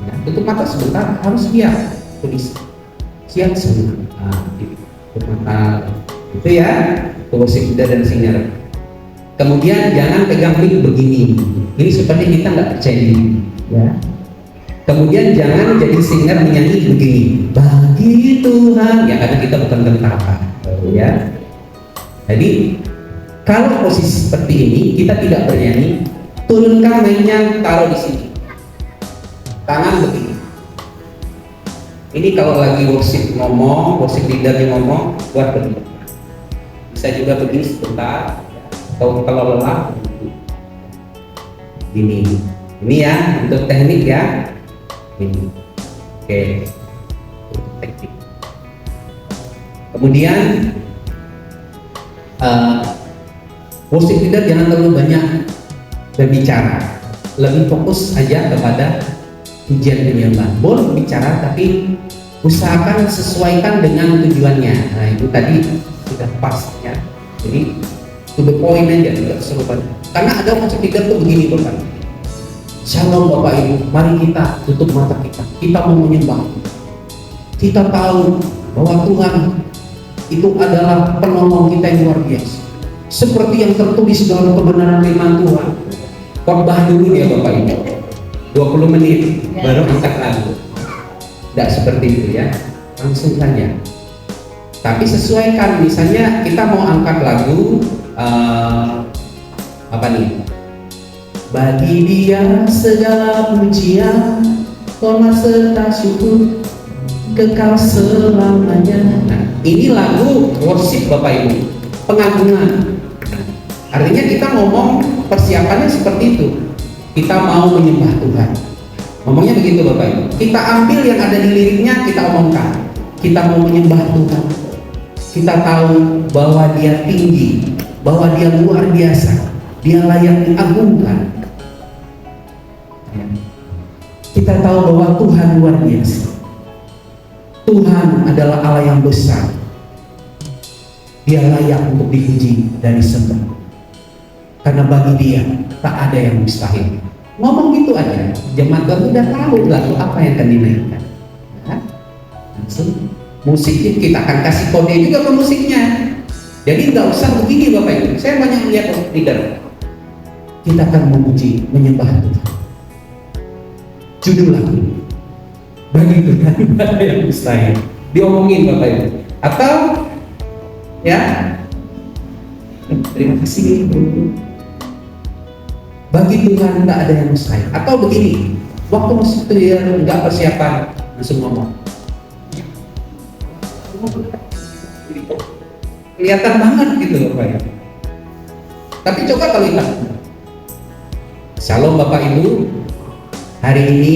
Ya, tutup mata sebentar, harus siap, tulis siap sebentar. Tutup mata, itu ya, musik leader dan singer. Kemudian jangan pegang mic begini, ini seperti kita nggak percaya diri, ya. Kemudian jangan jadi singer menyanyi begini, bagi Tuhan, ya karena kita bukan tentara, ya. Jadi kalau posisi seperti ini kita tidak bernyanyi, turunkan mainnya, taruh di sini, tangan begini. Ini kalau lagi worship ngomong, worship leadernya ngomong, buat begini. Bisa juga begini sebentar, atau kalau lelah, gini. Ini ya untuk teknik ya. Ini. Oke. Teknik. Kemudian worship leader jangan terlalu banyak berbicara, lebih fokus aja kepada pujian penyembahan. Boleh bicara tapi usahakan sesuaikan dengan tujuannya. Nah itu tadi sudah pas ya. Jadi to the point aja, tidak serupa. Karena ada worship leader tuh begini Bapak. Shalom Bapak Ibu, mari kita tutup mata kita mau menyembah. Kita tahu bahwa Tuhan itu adalah penolong kita yang luar biasa. Seperti yang tertulis dalam kebenaran firman Tuhan. Khotbah dulu ya Bapak Ibu, 20 menit baru angkat lagu. Tidak seperti itu ya, langsung saja. Tapi sesuaikan, misalnya kita mau angkat lagu apa nih? Bagi Dia segala pujian, hormat serta syukur kekal selamanya. Nah, ini lagu worship Bapak Ibu, pengagungan. Artinya kita ngomong persiapannya seperti itu. Kita mau menyembah Tuhan. Ngomongnya begitu Bapak Ibu. Kita ambil yang ada di liriknya, kita omongkan. Kita mau menyembah Tuhan. Kita tahu bahwa Dia tinggi, bahwa Dia luar biasa, Dia layak diagungkan. Kita tahu bahwa Tuhan luar biasa. Tuhan adalah Allah yang besar. Dia layak untuk dipuji dan disembah. Karena bagi Dia tak ada yang mustahil. Ngomong gitu aja, jemaat Tuhan udah tahu lagu apa yang akan dinaikkan. Nah, langsung musiknya kita akan kasih kode juga ke musiknya. Jadi nggak usah begini Bapak Ibu. Saya banyak melihat leader. Kita akan memuji, menyembah Tuhan. Judul lagu bagi Tuhan tak ada yang mustahil. Diomongin Bapak Ibu. Atau ya, terima kasih bagi Tuhan tak ada yang mustahil. Atau begini, waktu masih dia nggak persiapan langsung ngomong, kelihatan banget gitu loh Pak ya. Tapi coba kalau kita Shalom Bapak Ibu, hari ini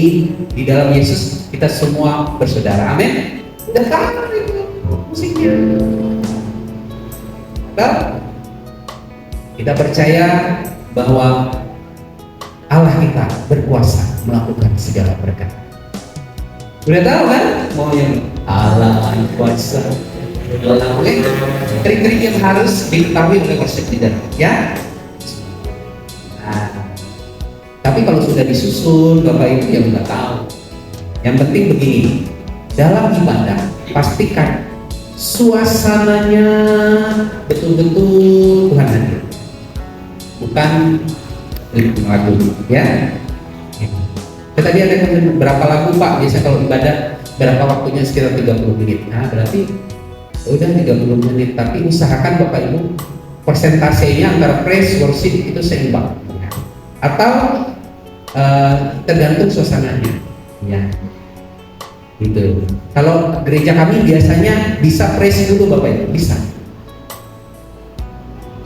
di dalam Yesus kita semua bersaudara, amin. Udah tahu itu musiknya. Kita percaya bahwa Allah kita berkuasa melakukan segala berkat. Udah tahu kan? Mau yang Allah yang kuasa. Oke, trik-trik yang harus diketahui oleh worship leader, ya. Nah, tapi kalau sudah disusun, Bapak Ibu yang nggak tahu. Yang penting begini, dalam ibadah pastikan suasananya betul-betul Tuhan hadir. bukan lagu, ya. Tadi ada berapa lagu Pak? Biasa kalau ibadah berapa waktunya? Sekitar 30 menit. Nah, berarti udah 30 menit, tapi usahakan Bapak Ibu persentasenya antara praise worship itu seimbang, atau tergantung suasananya, ya. Gitu. Kalau gereja kami biasanya bisa praise dulu Bapak Ibu, bisa.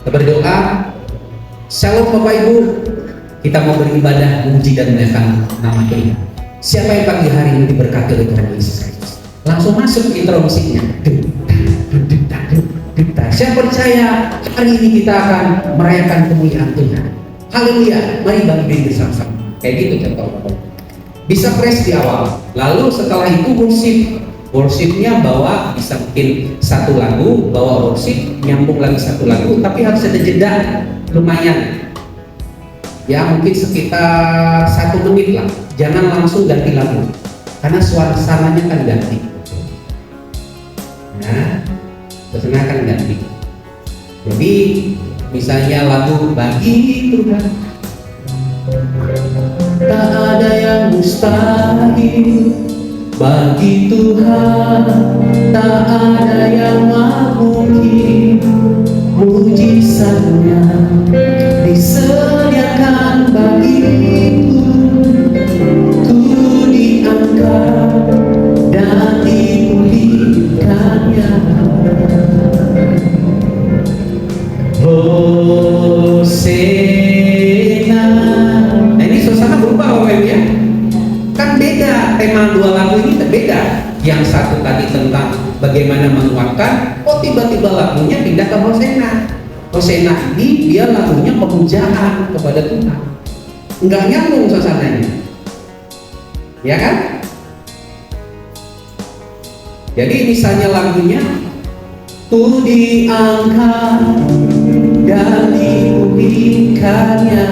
Kita berdoa, Shalom Bapak Ibu, kita mau beribadah, memuji dan memuliakan nama Tuhan. Siapa yang pagi hari ini diberkati oleh Tuhan Yesus Kristus? Langsung masuk intro musiknya. Saya percaya hari ini kita akan merayakan kemuliaan Tuhan. Haleluya, mari bangkit diri bersama-sama. Kayak gitu contoh. Bisa praise di awal, lalu setelah itu worshipnya bawa, bisa mungkin satu lagu, bawa worship, nyambung lagi satu lagu, tapi harus ada jeda lumayan. Ya mungkin sekitar 1 menit lah, jangan langsung ganti lagu, karena suasananya kan ganti. Nah, suasana akan ganti. Jadi misalnya lagu bagi Tuhan tak ada yang mustahil, bagi Tuhan tak ada yang mungkin, mujizatnya disediakan bagiku, ku diangkat dan dipulihkannya. Hosena. Nah ini suasana berubah Bapak Ibu ya. Kan beda, tema 2 lagu ini beda. Yang satu tadi tentang bagaimana menguatkan, oh tiba-tiba lagunya pindah ke Hosena. Hosena ini dia lagunya pemujaan kepada Tuhan. Enggak nyambung suasananya, ya kan? Jadi misalnya lagunya ku diangkat dan dipulihkannya,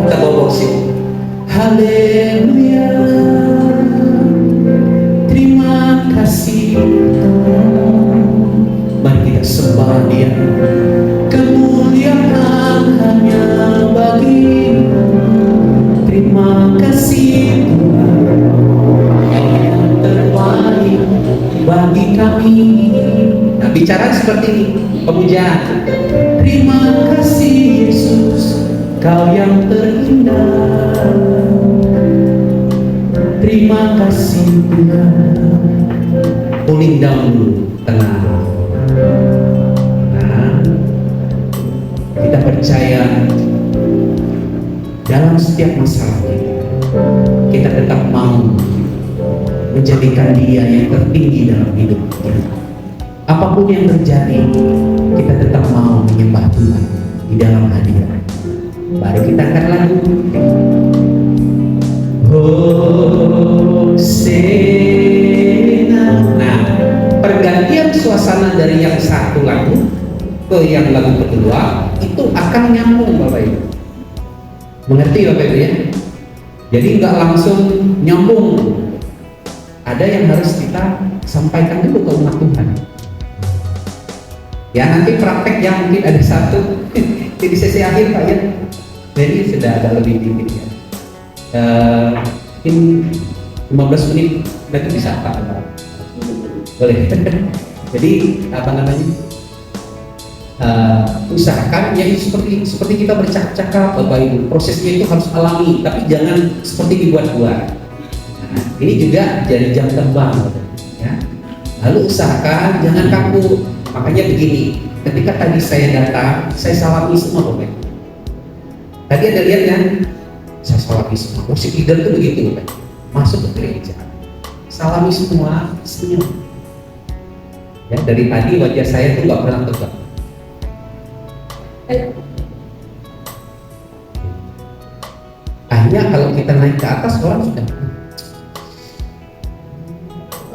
kita bawa worship. Haleluya, terima kasih. Mari kita sembah Dia. Kemuliaan hanya bagi. Terima kasih Tuhan yang terbaik bagi kami. Nah, bicara seperti ini, pemujaan. Terima kasih Yesus, Kau yang terindah. Terima kasih Tuhan. Pulling down dulu, tenang. Nah, kita percaya dalam setiap masalah kita tetap mau menjadikan Dia yang tertinggi dalam hidup kita. Apapun yang terjadi, kita tetap mau menyembah Tuhan di dalam hadirat. Mari kita angkat lagu. Hosena. Nah, pergantian suasana dari yang satu lagu ke yang lagu kedua itu akan nyambung Bapak Ibu. Mengerti Bapak Ibu ya? Jadi nggak langsung nyambung. Ada yang harus kita sampaikan dulu ke umat Tuhan. Ya nanti praktek yang mungkin ada satu di sesi akhir Pak ya. Jadi sudah ada lebih dikit ya. Mungkin 15 menit nanti bisa Pak. Boleh. Jadi apa namanya? Usahakan ya seperti kita bercakap-cakap Bapak Ibu. Prosesnya itu harus alami, tapi jangan seperti dibuat-buat. Nah, ini juga jadi jam terbang, ya. Lalu usahakan jangan kaku. Makanya begini, ketika tadi saya datang, saya salami semua Bapak Ibu. Tadi ada lihat kan? Saya salami semua. Worship leader itu begitu Bapak Ibu. Masuk ke gereja, salami semua, senyum. Ya dari tadi wajah saya tuh nggak pernah tegak. Hanya kalau kita naik ke atas orang sudah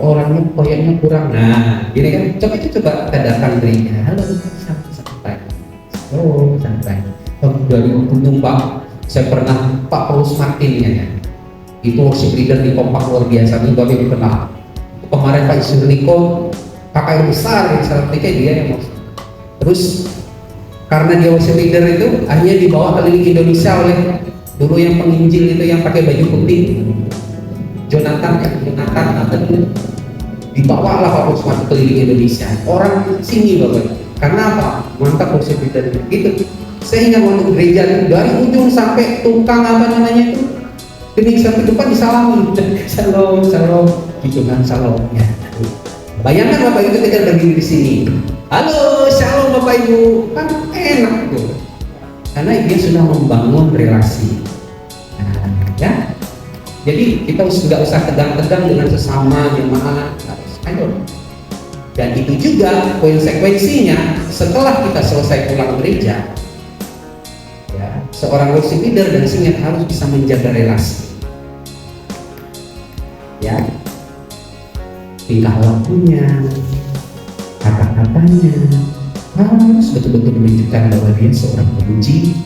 orangnya koyaknya kurang. Nah, gini kan, coba kita datang gereja. Halo, santai. Oh, santai. Tahun 2000 Pak, saya pernah Pak Paulus Martin ya. Itu worship leader di Kompak luar biasa, nih Bapak Ibu kenal. Kemarin Pak Isuriko, kakak yang besar yang salah dia yang mau. Terus Karena dia worship leader itu akhirnya dibawa keliling Indonesia oleh dulu yang penginjil itu yang pakai baju putih, Jonathan dibawa lah Pak Bos masuk keliling Indonesia. Orang sini Bapak. Karena apa? Mantap worship leader gitu. Sehingga masuk gereja dari ujung sampai tukang apa namanya itu kening sampai depan disalami, shalom shalom, gitu kan, shalom ya. Bayangkan Bapak Ibu ketika berdiri di sini, halo shalom Bapak Ibu, kan enak tuh, karena dia sudah membangun relasi. Nah, ya, jadi kita nggak usah tegang-tegang dengan sesama jemaat, ayo. Dan itu juga konsekuensinya setelah kita selesai pulang gereja, ya, seorang worship leader dan singer harus bisa menjaga relasi, ya, tingkah lakunya, kata-katanya harus betul-betul menunjukkan bahwa dia seorang pemuji.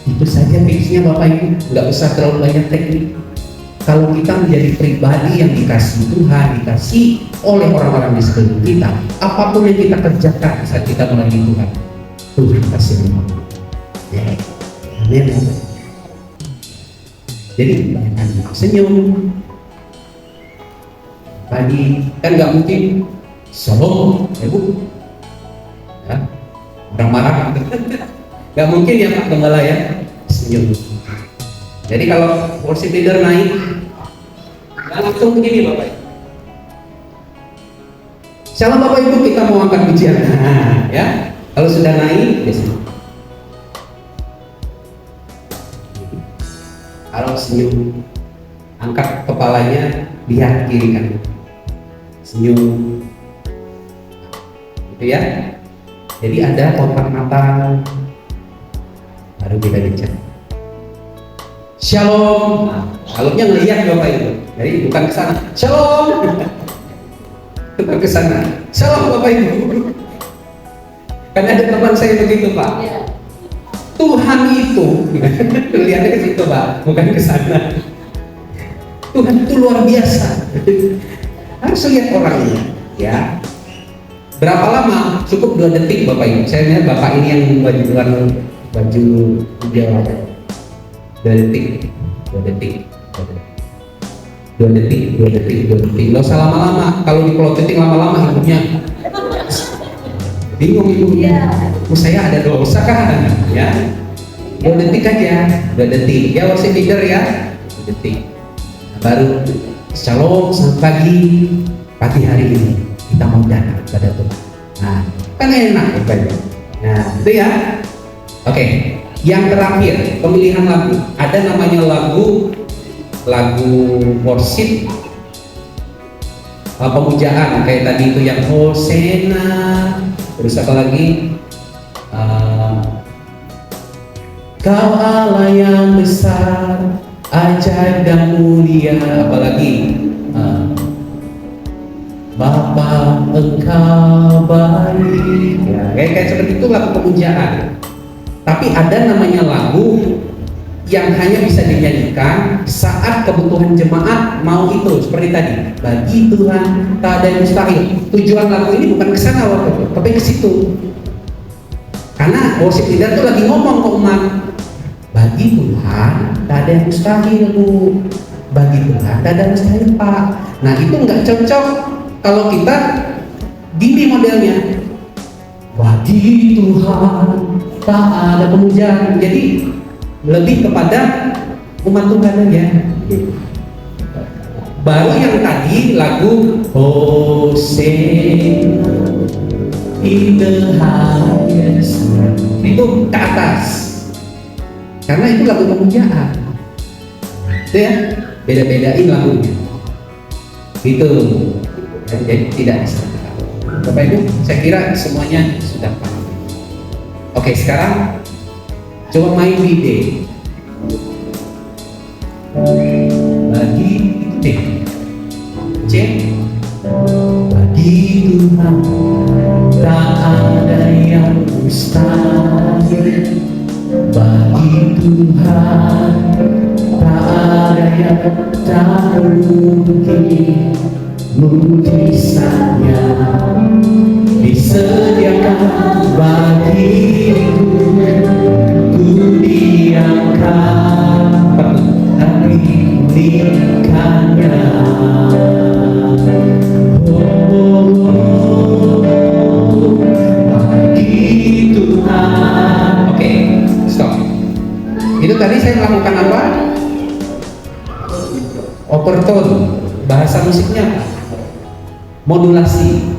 Itu saja tipsnya Bapak Ibu, nggak usah terlalu banyak teknik. Kalau kita menjadi pribadi yang dikasih Tuhan, dikasih oleh orang-orang di sekeliling kita, apapun yang kita kerjakan saat kita melayani Tuhan, Tuhan kasih membantu. Ya, amin. Jadi bayangkan senyum. Tadi kan nggak mungkin shalom, ya Bu, ya, orang marah, nggak mungkin ya Pak Gembala ya, senyum. Jadi kalau worship leader naik, nggak langsung begini Bapak Ibu. Shalom Bapak Ibu, kita mau angkat pujian. Nah, ya, kalau sudah naik, biasanya. Kalau senyum, angkat kepalanya, lihat kiri kanan, senyum, gitu ya. Jadi ada kontak mata, baru kita bicara. Shalom. Nah, shalomnya ngelihat Bapak Ibu. Jadi bukan ke sana. Shalom. Bukan ke sana. Shalom Bapak Ibu. Karena ada teman saya begitu Pak. Ya. Tuhan itu lihatnya ke situ Pak, bukan ke sana. Tuhan itu luar biasa. Harus lihat orangnya, ya. Berapa lama? Cukup 2 detik Bapak Ibu. Saya lihat Bapak ini yang baju hijau. 2 detik. 2 detik. Nggak usah lama-lama. Kalau di politik lama-lama hidupnya bingung ibunya. Saya ada dosa kan? Ya. 2 detik aja. 2 detik. Ya worship leader ya. 2 detik. Baru shalom, selamat pagi hari ini kita mau datang pada Tuhan. Nah, kan enak Bapak. Nah, itu ya. Oke. Yang terakhir, pemilihan lagu. Ada namanya lagu worship, pemujaan kayak tadi itu yang Hosena, terus apa lagi? Kau Allah yang besar, ajaib dan mulia, apalagi Bapa Engkau baik, ya, kayak seperti itu lagu pemujaan. Tapi ada namanya lagu yang hanya bisa dinyanyikan saat kebutuhan jemaat mau itu, seperti tadi, bagi Tuhan tak ada yang mustahil. Tujuan lagu ini bukan ke sana waktu itu, tapi ke situ. Karena worship leader itu lagi ngomong ke umat, bagi Tuhan tak ada yang mustahil Bu, bagi Tuhan tak ada yang mustahil Pak. Nah itu nggak cocok kalau kita gini modelnya, bagi Tuhan tak ada pemujaan. Jadi lebih kepada umat Tuhan aja. Baru yang tadi lagu Hosea in the highest, itu ke atas, karena itu lagu pemujaan. Itu ya, beda-bedain lagunya. Gitu. Jadi tidak bisa. Bapak Ibu, saya kira semuanya sudah paham. Oke, sekarang coba main ide. Bagi itu C. Bagi Tuhan tak ada yang mustahil. Bagi Tuhan tak ada yang tak mungkin. Mujizatnya disediakan bagi tadi saya melakukan apa? Overtone. Bahasa musiknya modulasi.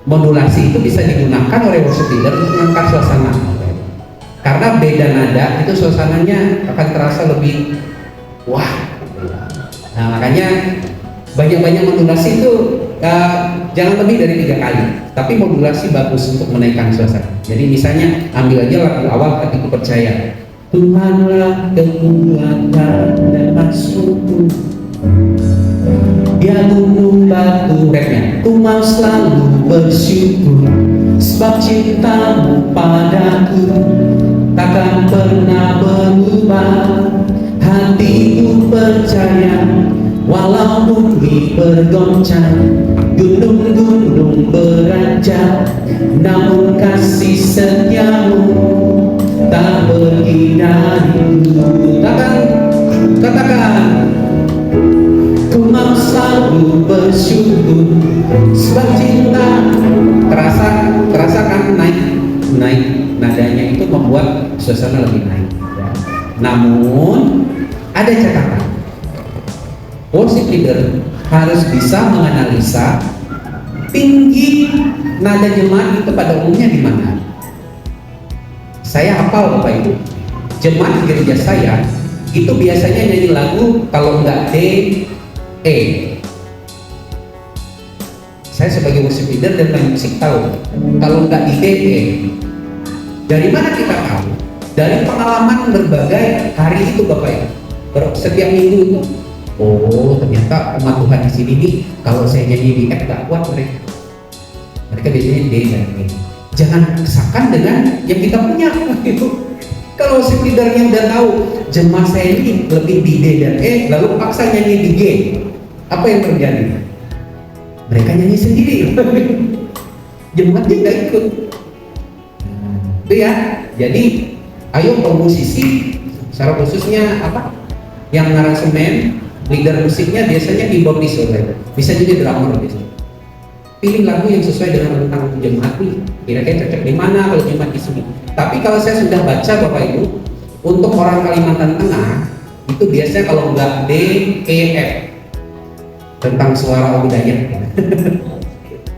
Modulasi itu bisa digunakan oleh worship leader untuk mengangkat suasana. Karena beda nada itu suasananya akan terasa lebih wah. Nah, makanya banyak-banyak modulasi itu jangan lebih dari 3 kali. Tapi modulasi bagus untuk menaikkan suasana. Jadi misalnya ambil aja lagu awal Hatiku Percaya. Tuhanlah kekuatan dan maksudku. Dia gunung batu rapnya. Ku mau selalu bersyukur sebab cintamu padaku takkan pernah berubah. Hatiku percaya walau bumi bergoncang, gunung-gunung beranjak, namun kasih setiamu tak pergi dariku. Katakan ku mau selalu bersyukur sebab cinta. Terasakan naik nadanya itu membuat suasana lebih naik ya. Namun ada catatan, worship leader harus bisa menganalisa tinggi nada jemaat itu pada umumnya di mana. Saya hafal Bapak Ibu, jemaat gereja saya itu biasanya nyanyi lagu kalau nggak D, E. Saya sebagai worship leader dan main musik tahu kalau nggak di D, E. Dari mana kita tahu? Dari pengalaman berbagai hari itu Bapak Ibu. Setiap minggu itu, oh ternyata umat Tuhan di sini nih kalau saya nyanyi di F nggak kuat mereka. Mereka biasanya D dan E. Jangan kesahkan dengan yang kita punya itu. Kalau worship leadernya udah tahu jemaat saya ini lebih di D dan E, lalu paksa nyanyi di G, apa yang terjadi? Mereka nyanyi sendiri. Jemaatnya nggak ikut. Itu ya. Jadi ayo musisi, secara khususnya apa? Yang aransemen, leader musiknya biasanya keyboardis oleh, bisa juga drummer biasanya. Pilih lagu yang sesuai dengan tentang jemaat nih. Kira-kira cocok di mana kalau jemaat di sini. Tapi kalau saya sudah baca Bapak Ibu, untuk orang Kalimantan Tengah itu biasanya kalau nggak D, E, F tentang suara budaya.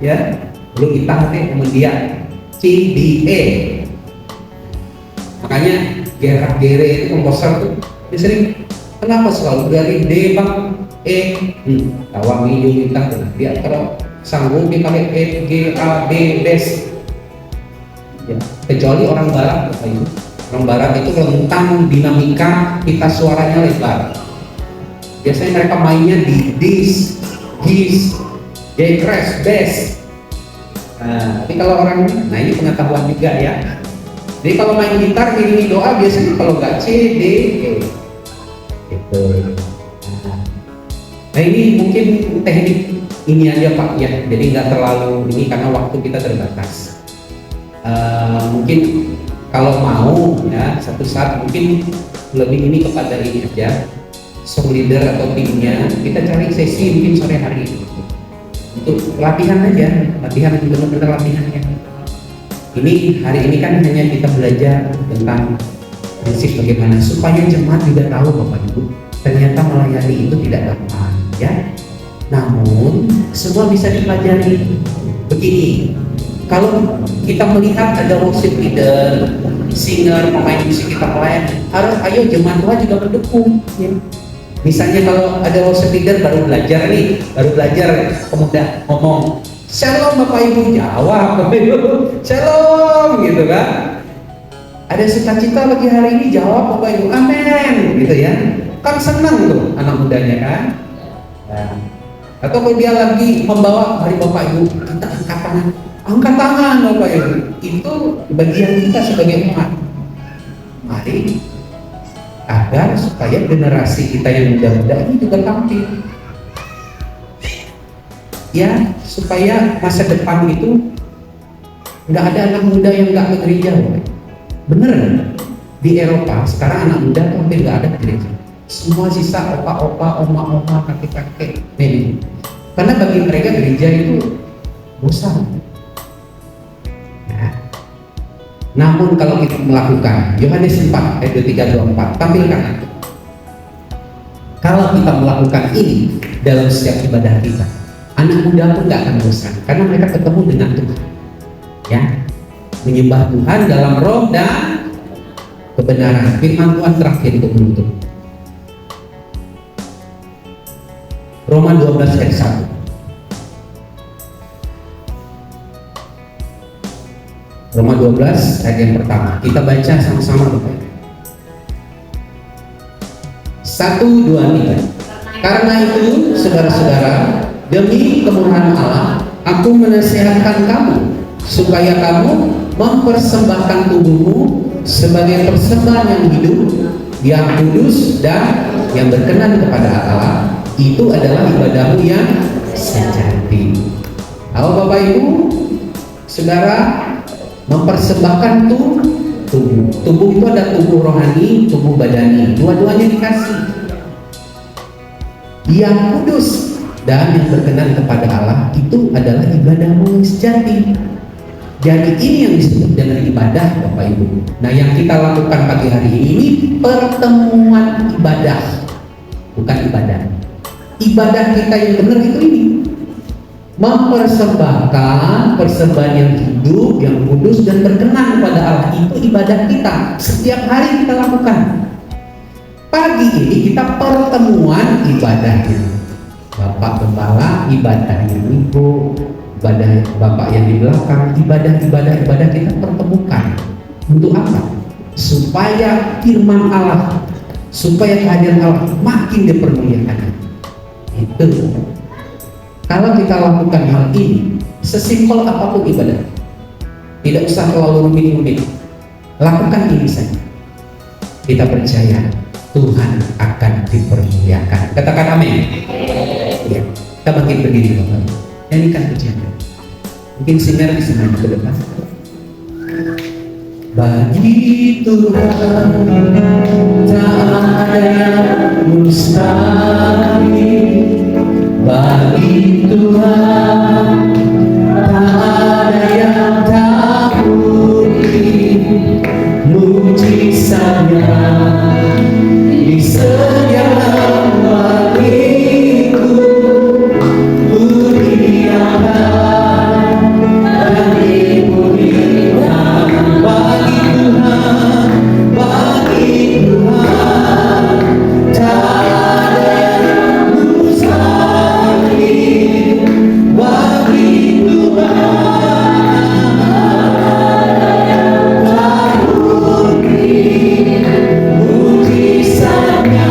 Ya, belum kita kemudian C, D, E. Makanya Gerard Gere itu komposer tuh dia sering kenapa selalu dari D bang E tawangi Yulita dia kalau sanggup dipakai E, G, A, B, bes ya, kecuali orang barat orang barat itu rentang dinamika kita suaranya lebar. Biasanya mereka mainnya di dis, gis, G crash, bass. Nah, tapi kalau orang nah ini pengetahuan juga ya. Jadi kalau main gitar iringi doa biasanya kalau nggak C, D, E gitu. Nah ini mungkin teknik ini aja Pak ya. Jadi nggak terlalu ini karena waktu kita terbatas. Mungkin kalau mau ya satu saat mungkin lebih ini kepada ini aja song leader atau timnya kita cari sesi mungkin sore hari untuk latihan aja, latihan benar-benar latihannya. Ini hari ini kan hanya kita belajar tentang prinsip bagaimana supaya jemaat juga tahu Bapak Ibu ternyata melayani itu tidak gampang ya. Namun semua bisa dipelajari. Begini, kalau kita melihat ada worship leader, singer, pemain musik kita melayani, harus ayo jemaat Tuhan juga mendukung ya. Misalnya kalau ada worship leader baru belajar pemuda ngomong Shalom Bapak Ibu, jawab Bapak Ibu Shalom gitu kan. Ada sukacita lagi hari ini, jawab Bapak Ibu amin gitu ya. Kan senang tuh anak mudanya kan. Nah, atau kalau dia lagi membawa hari Bapak Ibu kita angkat tangan Bapak Ibu, itu bagian kita sebagai umat. Mari agar supaya generasi kita yang muda-muda ini juga tampil ya, supaya masa depan itu nggak ada anak muda yang nggak ke gereja. Bener, di Eropa sekarang anak muda hampir nggak ada ke gereja, semua sisa opa-opa, oma-oma, kakek-kakek nih. Karena bagi mereka gereja itu bosan. Nah, Namun kalau kita melakukan, Yohanes 4 ayat 23-24, tampilkan. Kalau kita melakukan ini dalam setiap ibadah kita, anak muda pun gak akan bosan, karena mereka ketemu dengan Tuhan, ya, menyembah Tuhan dalam roh dan kebenaran. Firman Tuhan terakhir untuk menutup, Roma 12 ayat 1. Roma 12 ayat yang pertama, kita baca sama-sama Bapak. 1, 2, 3. Karena itu saudara-saudara, demi kemurahan Allah, aku menasihatkan kamu supaya kamu mempersembahkan tubuhmu sebagai persembahan yang hidup, yang kudus dan yang berkenan kepada Allah. Itu adalah ibadahmu yang sejati. Kalau Bapak Ibu, saudara, mempersembahkan tubuh. Tubuh itu ada tubuh rohani, tubuh badani. Dua-duanya dikasih. Yang kudus dan yang berkenan kepada Allah itu adalah ibadahmu yang sejati. Jadi ini yang disebut dengan ibadah, Bapak Ibu. Nah, yang kita lakukan pagi hari ini pertemuan ibadah, bukan ibadah. Ibadah kita yang benar itu ini, mempersembahkan persembahan yang hidup, yang kudus dan berkenan kepada Allah. Itu ibadah kita, setiap hari kita lakukan. Pagi ini kita pertemuan ibadahnya. Bapak Gembala ibadahnya, Ibu ibadah, Bapak yang di belakang ibadah kita pertemukan. Untuk apa? Supaya firman Allah, supaya kehadiran Allah makin dipermuliakan. Itu. Kalau kita lakukan hal ini, sesimpel apapun ibadah, tidak usah terlalu rumit-rumit, lakukan ini saja. Kita percaya Tuhan akan dipermuliakan. Katakan amin. Ya, kita makin berdiri Bapak. Nyanyikan pujian. Mungkin singer bisa maju ke depan. Bagi Tuhan tak ada yang mustahil. Bagi Tuhan tak ada yang tak mungkin. Mujizatnya disediakan bagiku. Muliakan dan dimuliakan bagi Tuhan, bagi Tuhan tak ada yang mustahil. Bagi Tuhan tak mungkin. Mujizatnya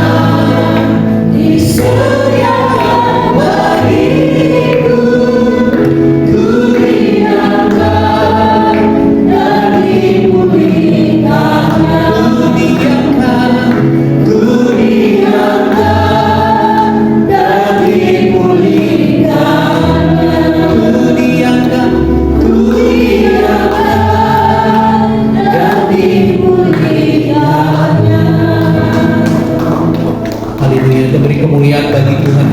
disediakan bagiku. Kuliakan dan dimuliakan. Kuliakan dan dimuliakan. Kuliakan dan dimuliakan. Haleluya, kita beri kemuliaan bagi Tuhan.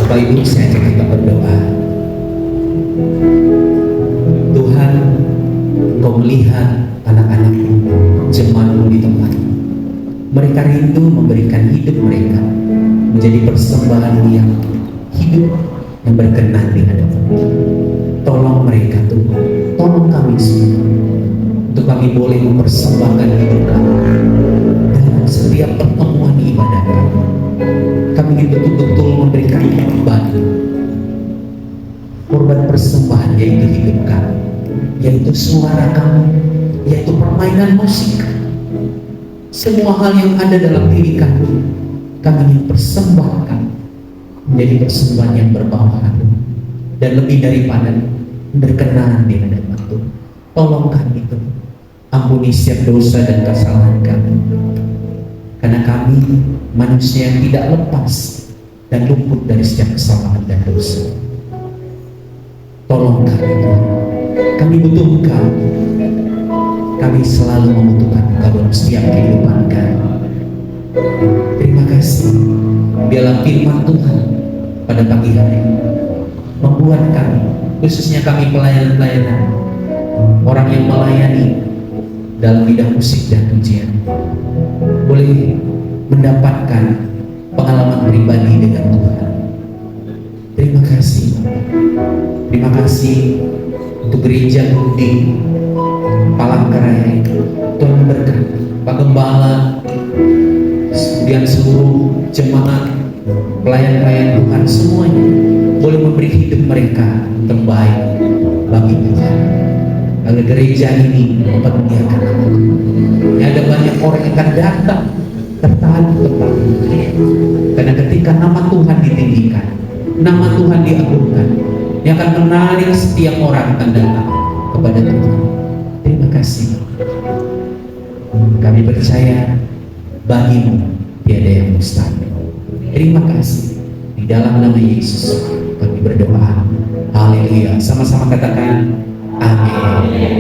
Bapak Ibu, saya ajak kita berdoa. Tuhan, Engkau melihat anak-anak-Mu, jemaat-Mu di tempat. Mereka rindu memberikan hidup mereka menjadi persembahan yang hidup, yang berkenan di hadapan-Mu. Tolong mereka Tuhan, tolong kami semua, untuk kami boleh mempersembahkan hidup kami dalam setiap pertemuan ibadah kami. Kami ingin betul-betul memberikan korban persembahan, yaitu hidup kami, yaitu suara kami, yaitu permainan musik, semua hal yang ada dalam diri kami ingin persembahkan menjadi persembahan yang berbau harum dan lebih daripada berkenan di hadapan Tuhan. Tolong kami Tuhan, ampuni setiap dosa dan kesalahan kami, karena kami manusia yang tidak lepas dan luput dari setiap kesalahan dan dosa. Tolong kami Tuhan, kami butuh Engkau, kami selalu membutuhkan Engkau dalam setiap kehidupan kami. Terima kasih, biarlah firman Tuhan pada pagi hari ini membuat kami, khususnya kami pelayan-pelayanan, orang yang melayani dalam bidang musik dan pujian, boleh mendapatkan pengalaman pribadi dengan Tuhan. Terima kasih, terima kasih untuk gereja Budi Palangkaraya. Tuhan memberkati Pak Gembala, kemudian seluruh jemaat, pelayan-pelayan Tuhan semuanya boleh memberi hidup mereka terbaik bagi Tuhan, agar gereja ini dapat memuliakan nama Tuhan. Ada banyak orang yang akan datang tertahan di tempat ini, karena ketika nama Tuhan ditinggikan, nama Tuhan diagungkan, yang akan menarik setiap orang akan datang kepada Tuhan. Terima kasih. Kami percaya bagimu tiada yang mustahil. Terima kasih. Di dalam nama Yesus kami berdoa. Haleluya. Sama-sama katakan amin.